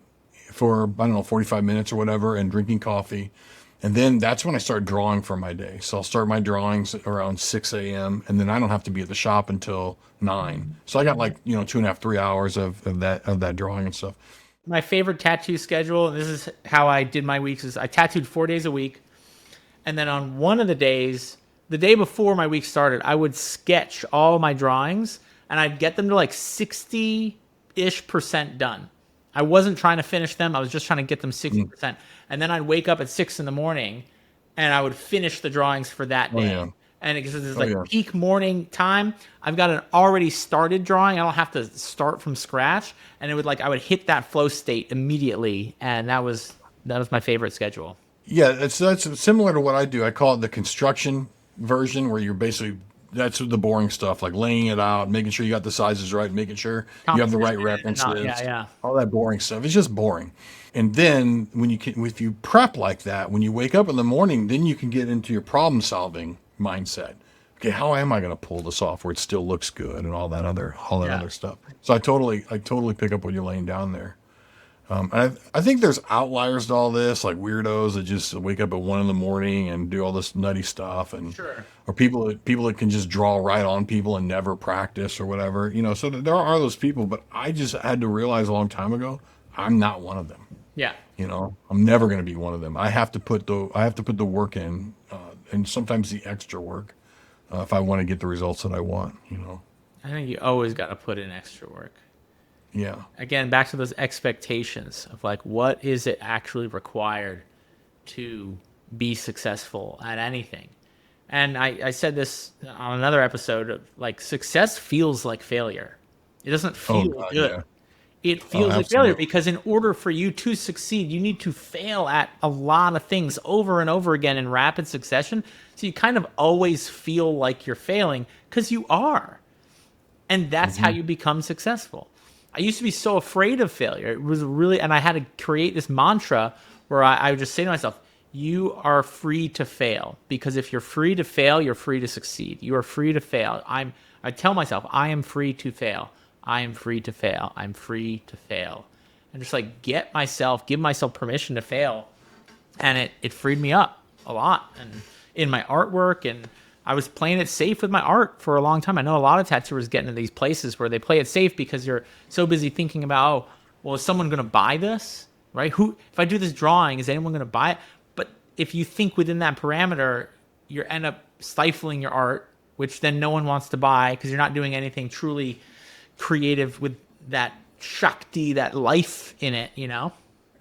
for, I don't know, 45 minutes or whatever, and drinking coffee. And then that's when I start drawing for my day. So I'll start my drawings around 6 a.m. and then I don't have to be at the shop until 9. So I got 2.5, 3 hours of that drawing and stuff. My favorite tattoo schedule, and this is how I did my weeks, is I tattooed 4 days a week. And then on one of the days, the day before my week started, I would sketch all my drawings and I'd get them to like 60-ish% done. I wasn't trying to finish them. I was just trying to get them 60%. And then I'd wake up at 6 in the morning and I would finish the drawings for that day. Yeah. And it was like peak morning time. I've got an already started drawing. I don't have to start from scratch. And it would I would hit that flow state immediately. And that was my favorite schedule. Yeah, that's similar to what I do. I call it the construction version, where you're basically, that's the boring stuff, like laying it out, making sure you got the sizes right, making sure you have the right references, all that boring stuff. It's just boring. And then if you prep like that, when you wake up in the morning, then you can get into your problem solving mindset. Okay, how am I going to pull this off where it still looks good and all that other stuff. So I totally pick up what you're laying down there. And I think there's outliers to all this, like weirdos that just wake up at 1 in the morning and do all this nutty stuff, and or people that can just draw right on people and never practice or whatever. So there are those people, but I just had to realize a long time ago, I'm not one of them. Yeah. I'm never going to be one of them. I have to put the work in, and sometimes the extra work, if I want to get the results that I want. I think you always got to put in extra work. Yeah. Again, back to those expectations of what is it actually required to be successful at anything. And I said this on another episode of success feels like failure. It doesn't feel good. Yeah. It feels like failure because in order for you to succeed, you need to fail at a lot of things over and over again in rapid succession. So you kind of always feel like you're failing because you are. And that's how you become successful. I used to be so afraid of failure. It was and I had to create this mantra where I would just say to myself, you are free to fail, because if you're free to fail, you're free to succeed. You are free to fail. I tell myself, I am free to fail. I am free to fail. I'm free to fail. And just give myself permission to fail. And it freed me up a lot. And in my artwork, and I was playing it safe with my art for a long time. I know a lot of tattooers get into these places where they play it safe because you're so busy thinking about, is someone going to buy this? Right? If I do this drawing, is anyone going to buy it? But if you think within that parameter, you end up stifling your art, which then no one wants to buy because you're not doing anything truly creative with that shakti, that life in it,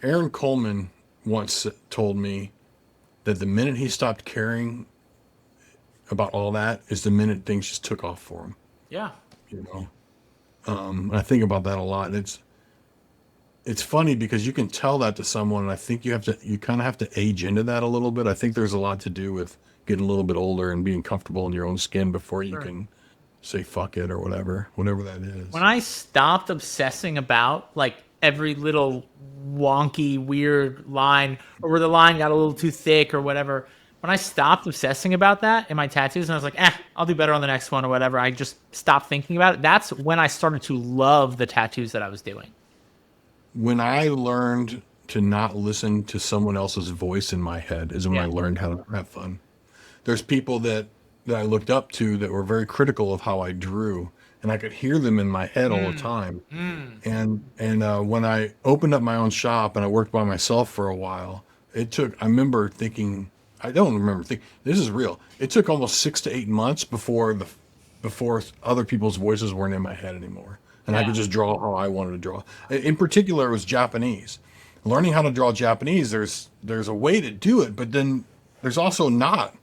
Aaron Coleman once told me that the minute he stopped caring about all that is the minute things just took off for him. Yeah. And I think about that a lot. It's funny because you can tell that to someone, and I think you kind of have to age into that a little bit. I think there's a lot to do with getting a little bit older and being comfortable in your own skin before you can say fuck it or whatever that is. When I stopped obsessing about every little wonky, weird line, or where the line got a little too thick or whatever, when I stopped obsessing about that in my tattoos and I was like, I'll do better on the next one or whatever, I just stopped thinking about it. That's when I started to love the tattoos that I was doing. When I learned to not listen to someone else's voice in my head is when I learned how to have fun. There's people that I looked up to that were very critical of how I drew, and I could hear them in my head all the time. And when I opened up my own shop and I worked by myself for a while, I remember thinking, I don't remember thinking, this is real. It took almost 6 to 8 months before before other people's voices weren't in my head anymore. And I Yeah. could just draw how I wanted to draw. In particular, it was Japanese. Learning how to draw Japanese, there's a way to do it, but then there's also not.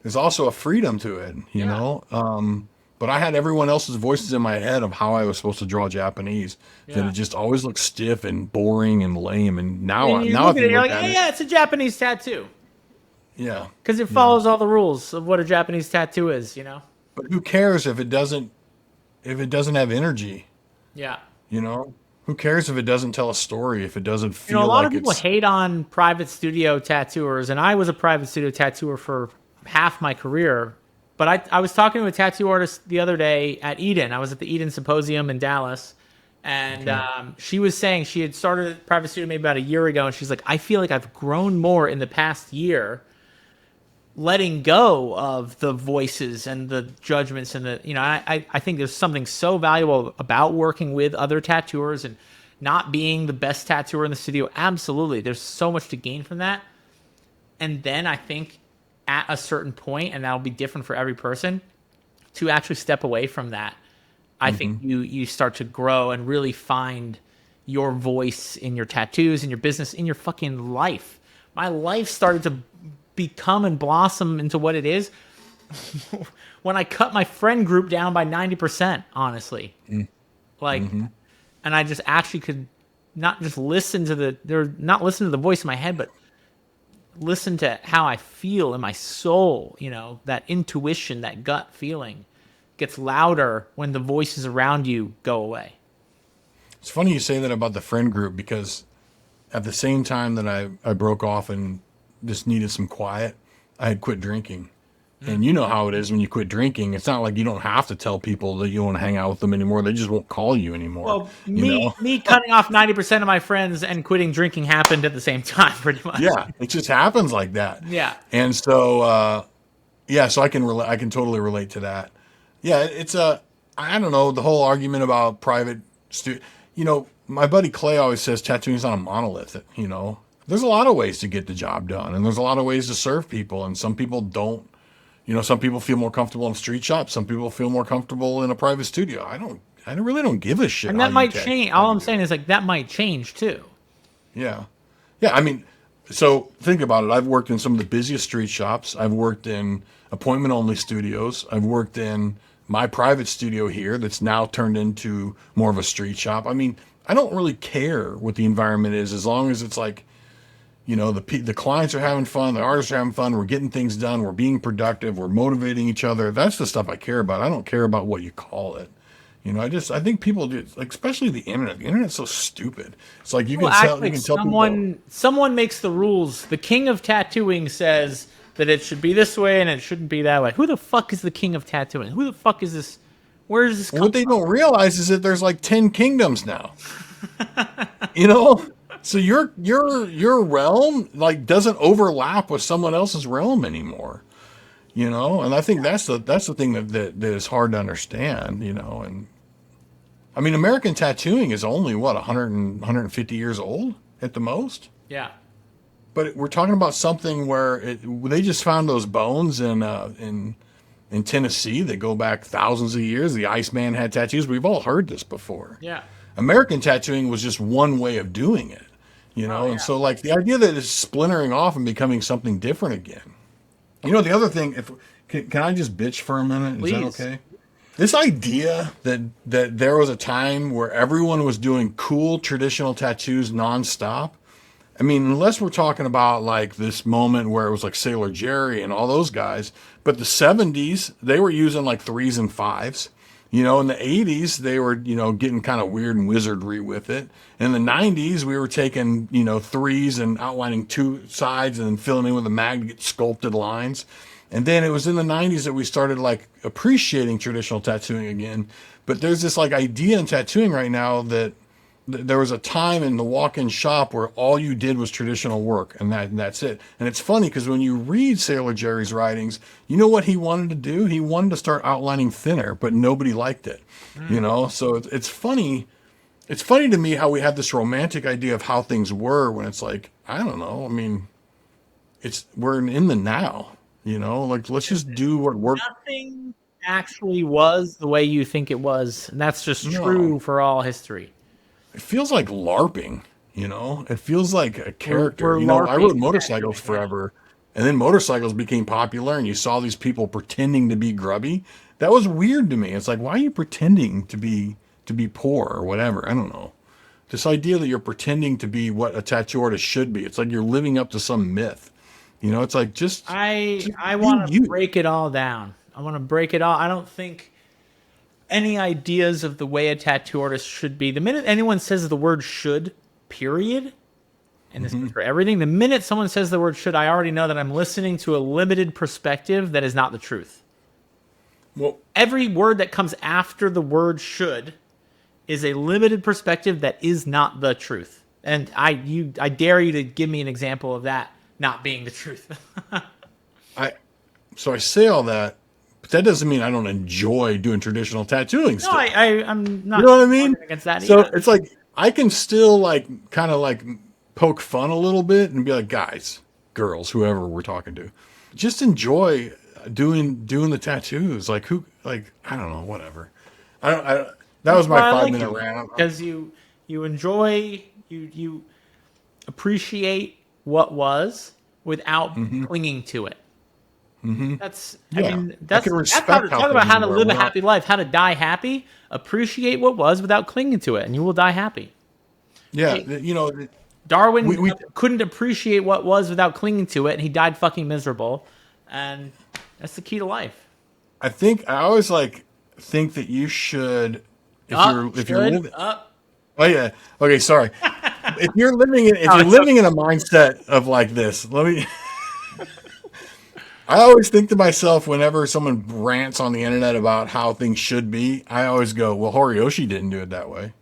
There's also a freedom to it, you Yeah. know? But I had everyone else's voices in my head of how I was supposed to draw Japanese. That Yeah. it just always looked stiff and boring and lame. And And you now look if at it, you you're look like, at hey, it, yeah, it's a Japanese tattoo. yeah, Because it yeah. follows all the rules of what a Japanese tattoo is, you know? But who cares if it doesn't have energy? Yeah. You know, who cares if it doesn't tell a story? If it doesn't You know, a feel lot of like people it's hate on private studio tattooers, and I was a private studio tattooer for half my career. But I was talking to a tattoo artist the other day at Eden. I was at the Eden Symposium in Dallas, and okay. she was saying she had started a private studio maybe about a year ago, and she's like, I feel like I've grown more in the past year letting go of the voices and the judgments and the I think there's something so valuable about working with other tattooers and not being the best tattooer in the studio. Absolutely, there's so much to gain from that. And then I think at a certain point, and that'll be different for every person, to actually step away from that, I think Hmm. you start to grow and really find your voice in your tattoos, in your business, in your fucking life. My life started to become and blossom into what it is when I cut my friend group down by 90%, honestly. Like, Hmm. and I just actually could not just listen to not listen to the voice in my head, but listen to how I feel in my soul, that intuition, that gut feeling gets louder when the voices around you go away. It's funny you say that about the friend group because at the same time that I broke off and just needed some quiet, I had quit drinking. And you know how it is when you quit drinking. It's not like you don't have to tell people that you want to hang out with them anymore. They just won't call you anymore. Well, You me know? me cutting off 90% of my friends and quitting drinking happened at the same time, pretty much. Yeah, it just happens like that. Yeah. And so, yeah, so I can totally relate to that. Yeah, it's I don't know, the whole argument about private my buddy Clay always says tattooing's not a monolith, you know. There's a lot of ways to get the job done and there's a lot of ways to serve people and some people don't, some people feel more comfortable in a street shop, some people feel more comfortable in a private studio. I really don't give a shit And how that you might tattoo, change. how All you I'm do saying it. is like that might change too. Yeah. Yeah, I mean, so think about it. I've worked in some of the busiest street shops. I've worked in appointment only studios. I've worked in my private studio here that's now turned into more of a street shop. I mean, I don't really care what the environment is as long as it's like, the clients are having fun, the artists are having fun, we're getting things done, we're being productive, we're motivating each other. That's the stuff I care about. I don't care about what you call it. I think people do, like, especially the internet. The internet's so stupid. It's like Well, act you like can tell people. someone makes the rules. The king of tattooing says that it should be this way and it shouldn't be that way. Who the fuck is the king of tattooing? Who the fuck is this? Where does this Well, come what they from? don't realize is that there's like 10 kingdoms now. You know? So your realm like doesn't overlap with someone else's realm anymore. And I think that's the thing that is hard to understand, and I mean American tattooing is only what 100 150 years old at the most. Yeah. But we're talking about something where they just found those bones in Tennessee that go back thousands of years. The Iceman had tattoos. We've all heard this before. Yeah. American tattooing was just one way of doing it, Oh and yeah. so like the idea that it's splintering off and becoming something different again. The other thing, if can I just bitch for a minute? Is that Please. okay? This idea that there was a time where everyone was doing cool traditional tattoos nonstop. I mean, unless we're talking about like this moment where it was like Sailor Jerry and all those guys, but the 70s, they were using like threes and fives. In the 80s, they were, getting kind of weird and wizardry with it. In the 90s, we were taking, threes and outlining two sides and then filling in with a mag to get sculpted lines. And then it was in the 90s that we started like appreciating traditional tattooing again. But there's this like idea in tattooing right now that there was a time in the walk-in shop where all you did was traditional work and that's it. And it's funny because when you read Sailor Jerry's writings, you know what he wanted to do? He wanted to start outlining thinner, but nobody liked it. So it's funny. It's funny to me how we have this romantic idea of how things were when it's like, I don't know. I mean, we're in the now, like let's just do what worked. Nothing actually was the way you think it was, and that's just No, true for all history. it feels like LARPing, you know? It feels like a character. We're You know, I LARPing rode motorcycles tattooing, yeah. forever, and then motorcycles became popular, and you saw these people pretending to be grubby. That was weird to me. It's like, why are you pretending to be poor or whatever? I don't know. This idea that you're pretending to be what a tattoo artist should be. It's like you're living up to some myth. You know, it's like I just I be want to you. break it all down. I want to break it all. I don't think any ideas of the way a tattoo artist should be. The minute anyone says the word should, period, and this goes for everything, the minute someone says the word should, I already know that I'm listening to a limited perspective that is not the truth. Well, Every word that comes after the word should is a limited perspective that is not the truth. And I dare you to give me an example of that not being the truth. I so I say all that, but that doesn't mean I don't enjoy doing traditional tattooing No, still. I'm not You know what I mean? arguing against that So either. it's like I can still like kind of like poke fun a little bit and be like, guys, girls, whoever we're talking to, just enjoy doing the tattoos. Like who, like I don't know, whatever. I don't. That was my Well, I like 5 minute it rant. because you enjoy you appreciate what was without clinging to it. That's I Yeah, mean I can that's how to respect how talk about things how to were live a without. happy life, how to die happy. Appreciate what was without clinging to it, and you will die happy. Yeah, Hey, you know, Darwin we couldn't appreciate what was without clinging to it, and he died fucking miserable. And that's the key to life. I always like think that you should Up, if you're should, living. up. Oh yeah. Okay, sorry. If No, you're it's okay. living in a mindset of like this, let me I always think to myself whenever someone rants on the internet about how things should be, I always go, well, Horiyoshi didn't do it that way.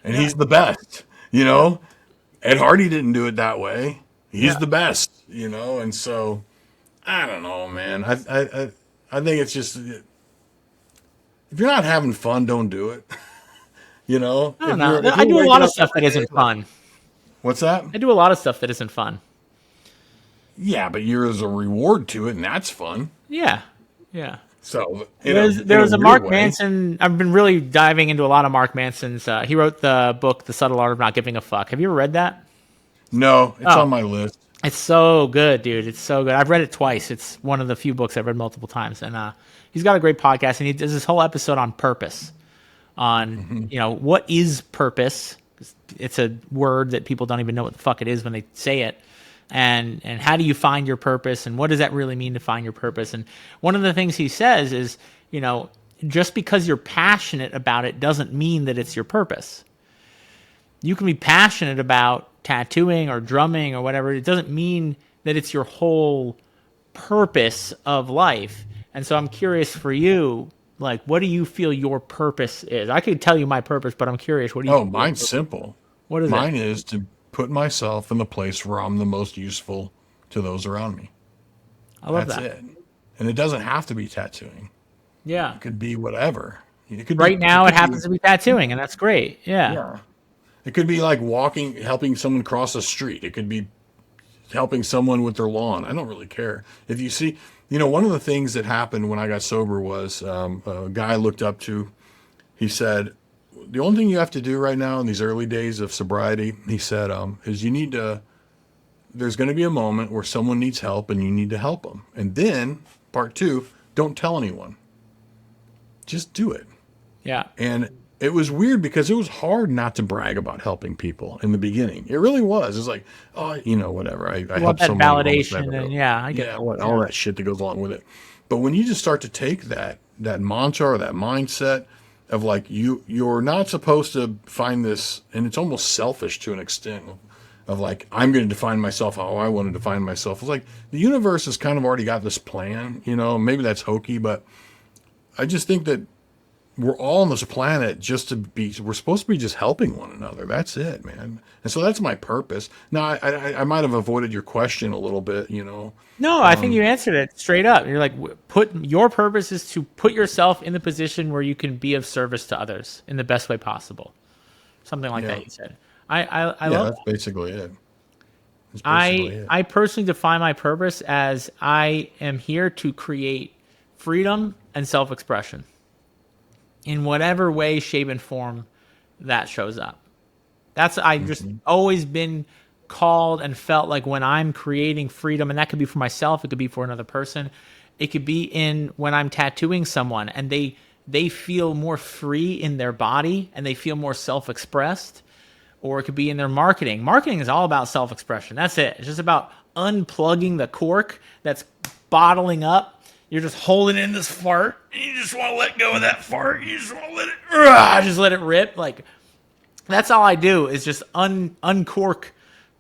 And Yeah, he's the best, you know? Ed Hardy didn't do it that way. He's yeah. the best, you know? And so I don't know, man. I think it's just if you're not having fun, don't do it. You know? I don't know. If I you're do a waking lot of up stuff that every day isn't like fun. what's that? I do a lot of stuff that isn't fun. Yeah, but there's a reward to it, and that's fun. Yeah, yeah. So in a There's a weird Mark way, Manson. I've been really diving into a lot of Mark Manson's. He wrote the book, The Subtle Art of Not Giving a Fuck. Have you ever read that? no, it's Oh, on my list. it's so good, dude. It's so good. I've read it twice. It's one of the few books I've read multiple times. And he's got a great podcast, and he does this whole episode on purpose. On what is purpose? It's a word that people don't even know what the fuck it is when they say it. And how do you find your purpose, and what does that really mean to find your purpose? And one of the things he says is, just because you're passionate about it doesn't mean that it's your purpose. You can be passionate about tattooing or drumming or whatever. It doesn't mean that it's your whole purpose of life. And so I'm curious for you, like, what do you feel your purpose is? I could tell you my purpose, but I'm curious. What do you Oh, feel your mine's purpose- simple. What is it? Mine is to put myself in the place where I'm the most useful to those around me. I love That's that. it. And it doesn't have to be tattooing. Yeah. It could be whatever. It could be. Right now, it could happens to be tattooing, and that's great. Yeah. Yeah. It could be like helping someone cross a street. It could be helping someone with their lawn. I don't really care. If you see, one of the things that happened when I got sober was a guy I looked up to. He said, the only thing you have to do right now in these early days of sobriety, he said, is there's going to be a moment where someone needs help and you need to help them. And then, part two, don't tell anyone. Just do it. Yeah. And it was weird because it was hard not to brag about helping people in the beginning. It really was. It's like, oh, whatever. I You helped want that someone. validation, and yeah, I get Yeah, that. all that shit that goes along with it. But when you just start to take that mantra or that mindset of like you're not supposed to find this, and it's almost selfish to an extent of like I'm going to define myself how I want to define myself. It's like the universe has kind of already got this plan. Maybe that's hokey, but I just think that we're all on this planet we're supposed to be just helping one another. That's it, man. And so that's my purpose. Now, I might have avoided your question a little bit, No, I think you answered it straight up. You're like, your purpose is to put yourself in the position where you can be of service to others in the best way possible. Something like that you said. I love that's that. basically it. That's basically it. I personally define my purpose as I am here to create freedom and self-expression in whatever way, shape, and form that shows up. I just always been called and felt like when I'm creating freedom, and that could be for myself, it could be for another person, it could be in when I'm tattooing someone and they feel more free in their body and they feel more self-expressed, or it could be in their marketing. Marketing is all about self-expression. That's it. It's just about unplugging the cork that's bottling up. You're just holding in this fart and you just want to let go of that fart. You just want to just let it rip. Like, that's all I do is just uncork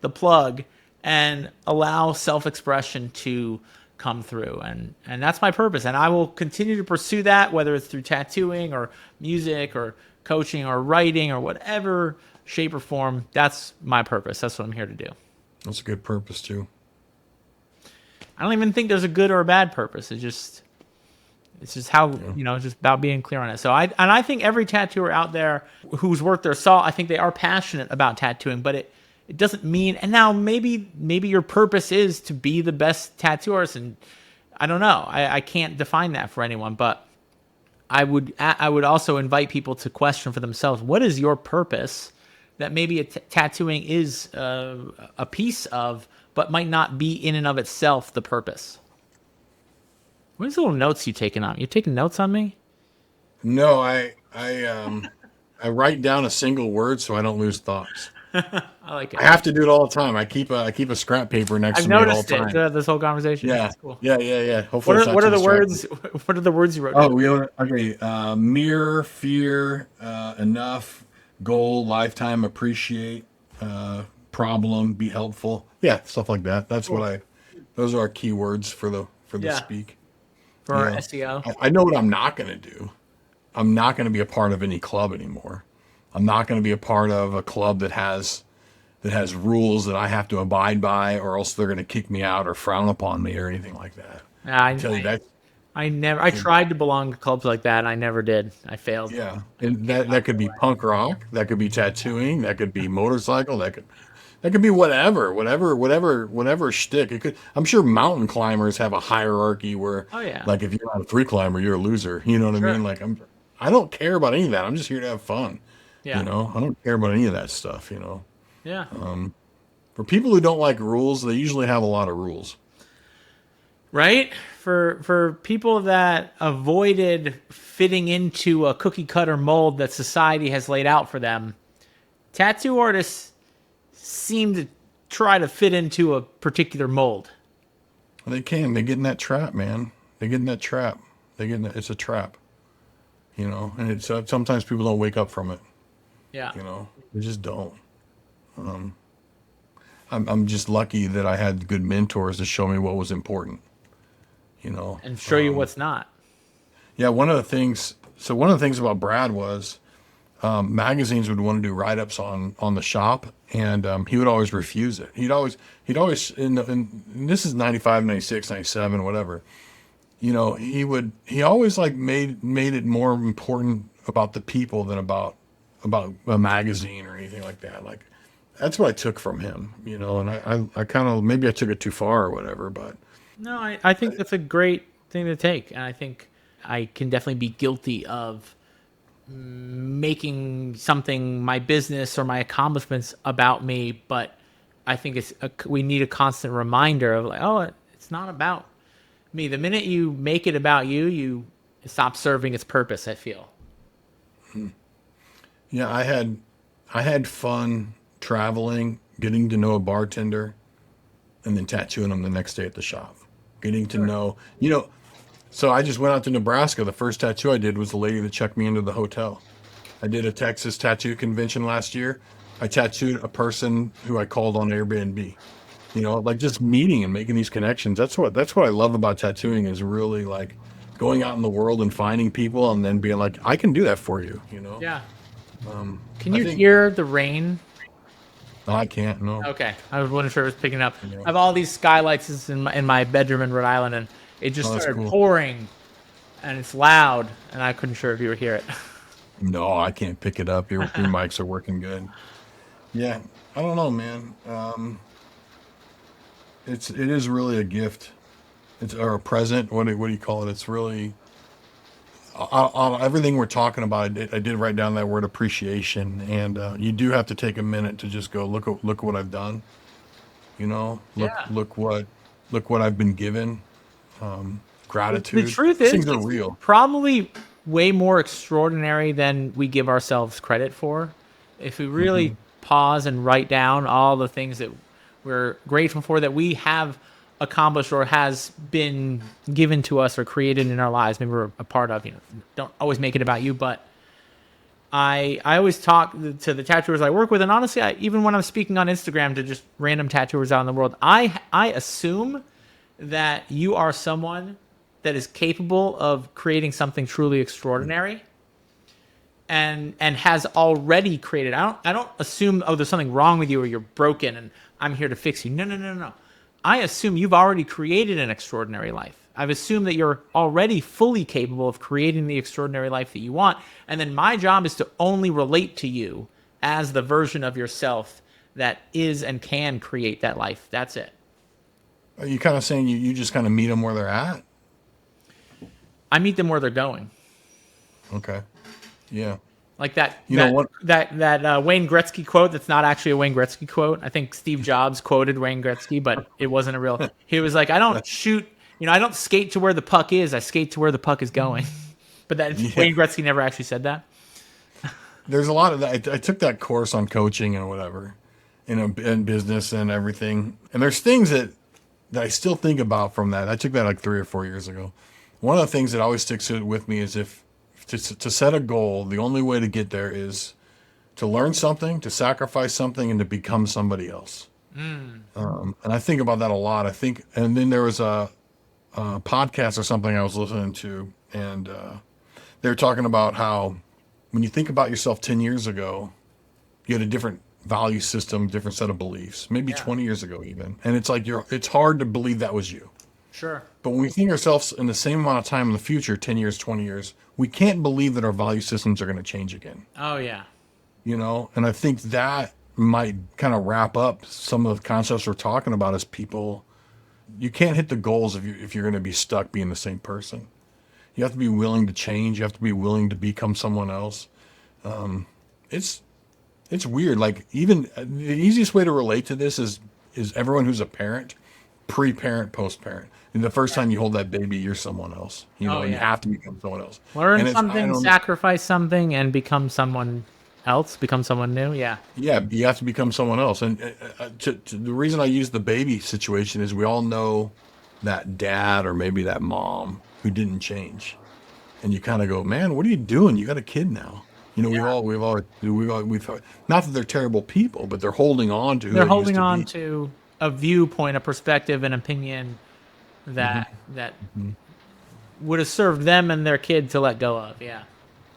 the plug and allow self-expression to come through. And that's my purpose. And I will continue to pursue that, whether it's through tattooing or music or coaching or writing or whatever shape or form. That's my purpose. That's what I'm here to do. That's a good purpose too. I don't even think there's a good or a bad purpose. It's just how, it's just about being clear on it. So I think every tattooer out there who's worth their salt, I think they are passionate about tattooing, but it doesn't mean, and now maybe your purpose is to be the best tattoo artist, and I don't know. I can't define that for anyone, but I would also invite people to question for themselves, what is your purpose that maybe tattooing is a piece of, but might not be in and of itself the purpose. What are these little notes you taking on? You taking notes on me? No, I write down a single word so I don't lose thoughts. I like it. I have to do it all the time. I keep a scrap paper next to me at all times. I've noticed it this whole conversation. Yeah, That's cool. yeah. Hopefully, What are the words? What are the words you wrote? Okay. Mirror, fear, enough, goal, lifetime, appreciate, problem, be helpful. Yeah, stuff like that. That's cool. Those are our key words for the speak. For our SEO. I know what I'm not going to do. I'm not going to be a part of any club anymore. I'm not going to be a part of a club that has rules that I have to abide by, or else they're going to kick me out or frown upon me or anything like that. I tell you that. I tried to belong to clubs like that, and I never did. I failed. Yeah, and that could be punk rock, that could be tattooing, that could be motorcycle, that could be whatever shtick. It could. I'm sure mountain climbers have a hierarchy where, like, if you're not a free climber, you're a loser. You know what I mean? Like, I don't care about any of that. I'm just here to have fun. Yeah. I don't care about any of that stuff. Yeah. For people who don't like rules, they usually have a lot of rules. Right? For people that avoided fitting into a cookie cutter mold that society has laid out for them, tattoo artists seem to try to fit into a particular mold. They can. They get in that trap, man. They get in that trap. It's a trap. And it's sometimes people don't wake up from it. Yeah. They just don't. I'm just lucky that I had good mentors to show me what was important. And show you what's not. Yeah, one of the things about Brad was magazines would want to do write-ups on the shop, and he would always refuse it. He'd always and this is 95, 96, 97, whatever. He always like made it more important about the people than about a magazine or anything like that. Like, that's what I took from him, and I kind of, maybe I took it too far or whatever, but no, I think that's a great thing to take. And I think I can definitely be guilty of making something my business or my accomplishments about me. But I think we need a constant reminder of like, oh, it's not about me. The minute you make it about you, you stop serving its purpose, I feel. Yeah, I had fun traveling, getting to know a bartender, and then tattooing them the next day at the shop. Getting to know, so I just went out to Nebraska. The first tattoo I did was the lady that checked me into the hotel. I did a Texas tattoo convention last year. I tattooed a person who I called on Airbnb. Like just meeting and making these connections. That's what I love about tattooing, is really like going out in the world and finding people and then being like, I can do that for you, Yeah. Can you hear the rain? No, I can't. No. Okay, I wasn't sure it was picking up. I have all these skylights in my bedroom in Rhode Island, and it just started pouring, and it's loud, and I couldn't sure if you would hear it. No, I can't pick it up. Your mics are working good. Yeah, I don't know, man. It is really a gift It's or a present. What do you call it? It's really on everything we're talking about. I did write down that word appreciation, and you do have to take a minute to just go look what I've done. You know, Yeah. look what I've been given. The Gratitude. truth These is, things are it's real. probably way more extraordinary than we give ourselves credit for. If we really Hmm. pause and write down all the things that we're grateful for that we have accomplished or has been given to us or created in our lives, maybe we're a part of, don't always make it about you, but I always talk to the tattooers I work with, and honestly, even when I'm speaking on Instagram to just random tattooers out in the world, I assume that you are someone that is capable of creating something truly extraordinary and has already created. I don't assume, oh, there's something wrong with you or you're broken and I'm here to fix you. No, no, no, no. I assume you've already created an extraordinary life. I've assumed that you're already fully capable of creating the extraordinary life that you want. And then my job is to only relate to you as the version of yourself that is and can create that life. That's it. Are you kind of saying you just kind of meet them where they're at? I meet them where they're going. Okay. Yeah. Like that You know what? Wayne Gretzky quote that's not actually a Wayne Gretzky quote. I think Steve Jobs quoted Wayne Gretzky, but it wasn't a real. He was like, I don't shoot, I don't skate to where the puck is. I skate to where the puck is going. But that Yeah. Wayne Gretzky never actually said that. There's a lot of that. I took that course on coaching and whatever, in business and everything. And there's things that I still think about from that. I took that like 3 or 4 years ago. One of the things that always sticks with me is if to set a goal, the only way to get there is to learn something, to sacrifice something, and to become somebody else. And I think about that a lot. And then there was a podcast or something I was listening to, and they were talking about how when you think about yourself 10 years ago, you had a different value system, different set of beliefs, maybe Yeah, 20 years ago even. And it's like it's hard to believe that was you. sure. But when we think ourselves in the same amount of time in the future, 10 years, 20 years, we can't believe that our value systems are going to change again. Oh yeah, And I think that might kind of wrap up some of the concepts we're talking about as people. You can't hit the goals if you're going to be stuck being the same person. You have to be willing to change. You have to be willing to become someone else. It's it's weird. Like even the easiest way to relate to this is everyone who's a parent, pre-parent, post-parent. And the first time you hold that baby, you're someone else. oh And you yeah. have to become someone else. Learn And I something, don't know. sacrifice something, and become someone else. Become someone new. Yeah, Yeah, you have to become someone else. And the reason I use the baby situation is we all know that dad or maybe that mom who didn't change. And you kind of go, man, what are you doing? You got a kid now. yeah. We've not that they're terrible people, but they're holding on to who They're they used holding to on be. to a viewpoint, a perspective, an opinion Hmm. that would have served them and their kid to let go of. Yeah.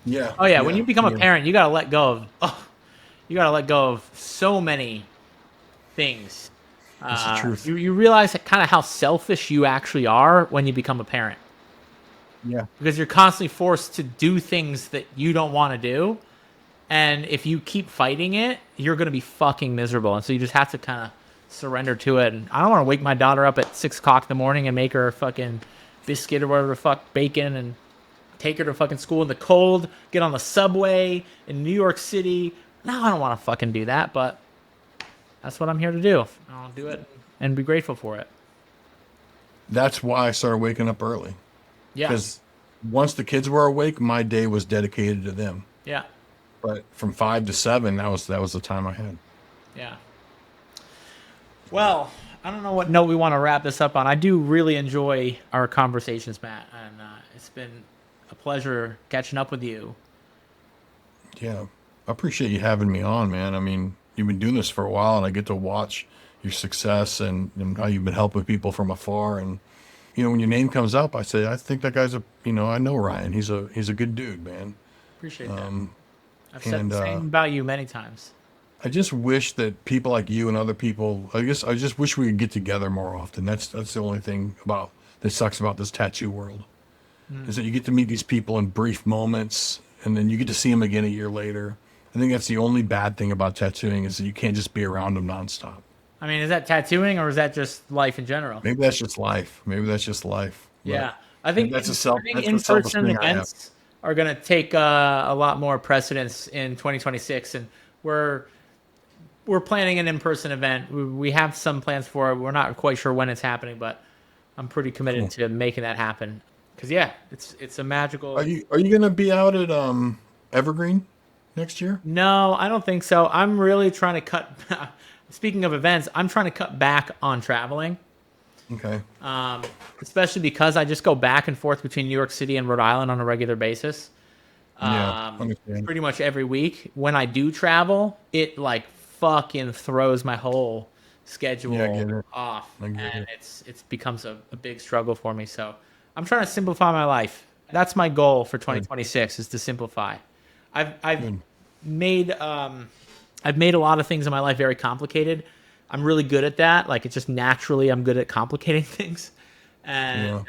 Yeah, Oh yeah. When yeah, you become a yeah. parent, you gotta let go of. Oh, you gotta let go of so many things. That's the truth. You realize kind of how selfish you actually are when you become a parent Yeah, because you're constantly forced to do things that you don't want to do, and if you keep fighting it, you're gonna be fucking miserable. And so you just have to kind of surrender to it. And I don't want to wake my daughter up at 6 o'clock in the morning and make her a fucking biscuit or whatever the fuck, bacon, and take her to fucking school in the cold, get on the subway in New York City. No, I don't want to fucking do that, but that's what I'm here to do. I'll do it and be grateful for it. that's why I started waking up early. Yeah. Because once the kids were awake, my day was dedicated to them. Yeah. But from 5 to 7, that was the time I had. Yeah. Well, I don't know what note we want to wrap this up on. I do really enjoy our conversations, Matt, and it's been a pleasure catching up with you. Yeah, I appreciate you having me on, man. I mean, you've been doing this for a while, and I get to watch your success and how you've been helping people from afar. And when your name comes up, I say, I think that guy's I know Ryan. He's a good dude, man. Appreciate that. I've said And the same about you many times. I just wish that people like you and other people, I just wish we could get together more often. That's the only thing that sucks about this tattoo world is that you get to meet these people in brief moments, and then you get to see them again a year later. I think that's the only bad thing about tattooing is that you can't just be around them nonstop. I mean, is that tattooing or is that just life in general? Maybe that's just life. Maybe that's just life. Yeah, But I think that's the selfish in-person thing I have. events are going to take a lot more precedence in 2026, and we're planning an in-person event. We have some plans for it. We're not quite sure when it's happening, but I'm pretty committed to making that happen. Because yeah, it's a magical. Are you gonna be out at Evergreen next year? No, I don't think so. I'm really trying to cut. Speaking of events, I'm trying to cut back on traveling. Okay. Especially because I just go back and forth between New York City and Rhode Island on a regular basis. Yeah. Understand. Pretty much every week. When I do travel, it like fucking throws my whole schedule Yeah, I get it. off, I get and it. it's becomes a big struggle for me. So I'm trying to simplify my life. That's my goal for 2026 is to simplify. I've Good. made I've made a lot of things in my life very complicated. I'm really good at that. Like it's just naturally I'm good at complicating things, and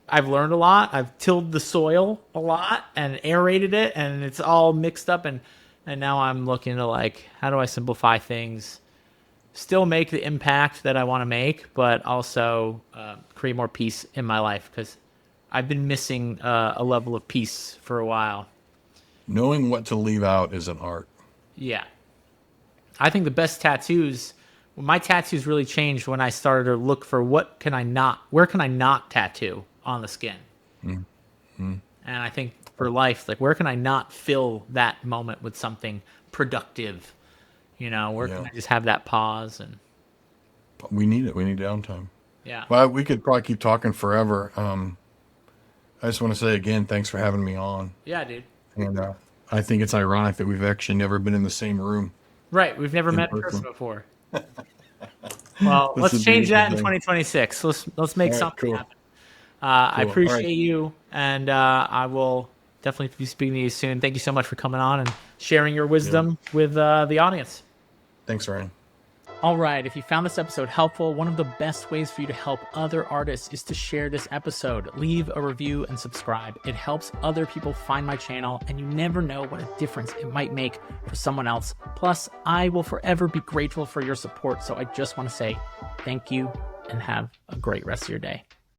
I've learned a lot. I've tilled the soil a lot and aerated it, and it's all mixed up. And now I'm looking to like, how do I simplify things, still make the impact that I want to make, but also create more peace in my life because I've been missing a level of peace for a while. Knowing what to leave out is an art. Yeah. I think the best tattoos, my tattoos really changed when I started to look for where can I not tattoo on the skin? And I think for life, like where can I not fill that moment with something productive? You know, where can I just have that pause and We need it. We need downtime. yeah. Well, we could probably keep talking forever. I just want to say again, thanks for having me on. Yeah, dude. And I think it's ironic that we've actually never been in the same room. Right. We've never met in person before. Well, This let's is a change that in beautiful thing. 2026. Let's make All right, something cool. happen. I Cool. All appreciate right. you, and I will definitely be speaking to you soon. Thank you so much for coming on and sharing your wisdom with the audience. Thanks, Ryan. All right, if you found this episode helpful, one of the best ways for you to help other artists is to share this episode. Leave a review and subscribe. It helps other people find my channel, and you never know what a difference it might make for someone else. Plus, I will forever be grateful for your support, so I just want to say thank you and have a great rest of your day.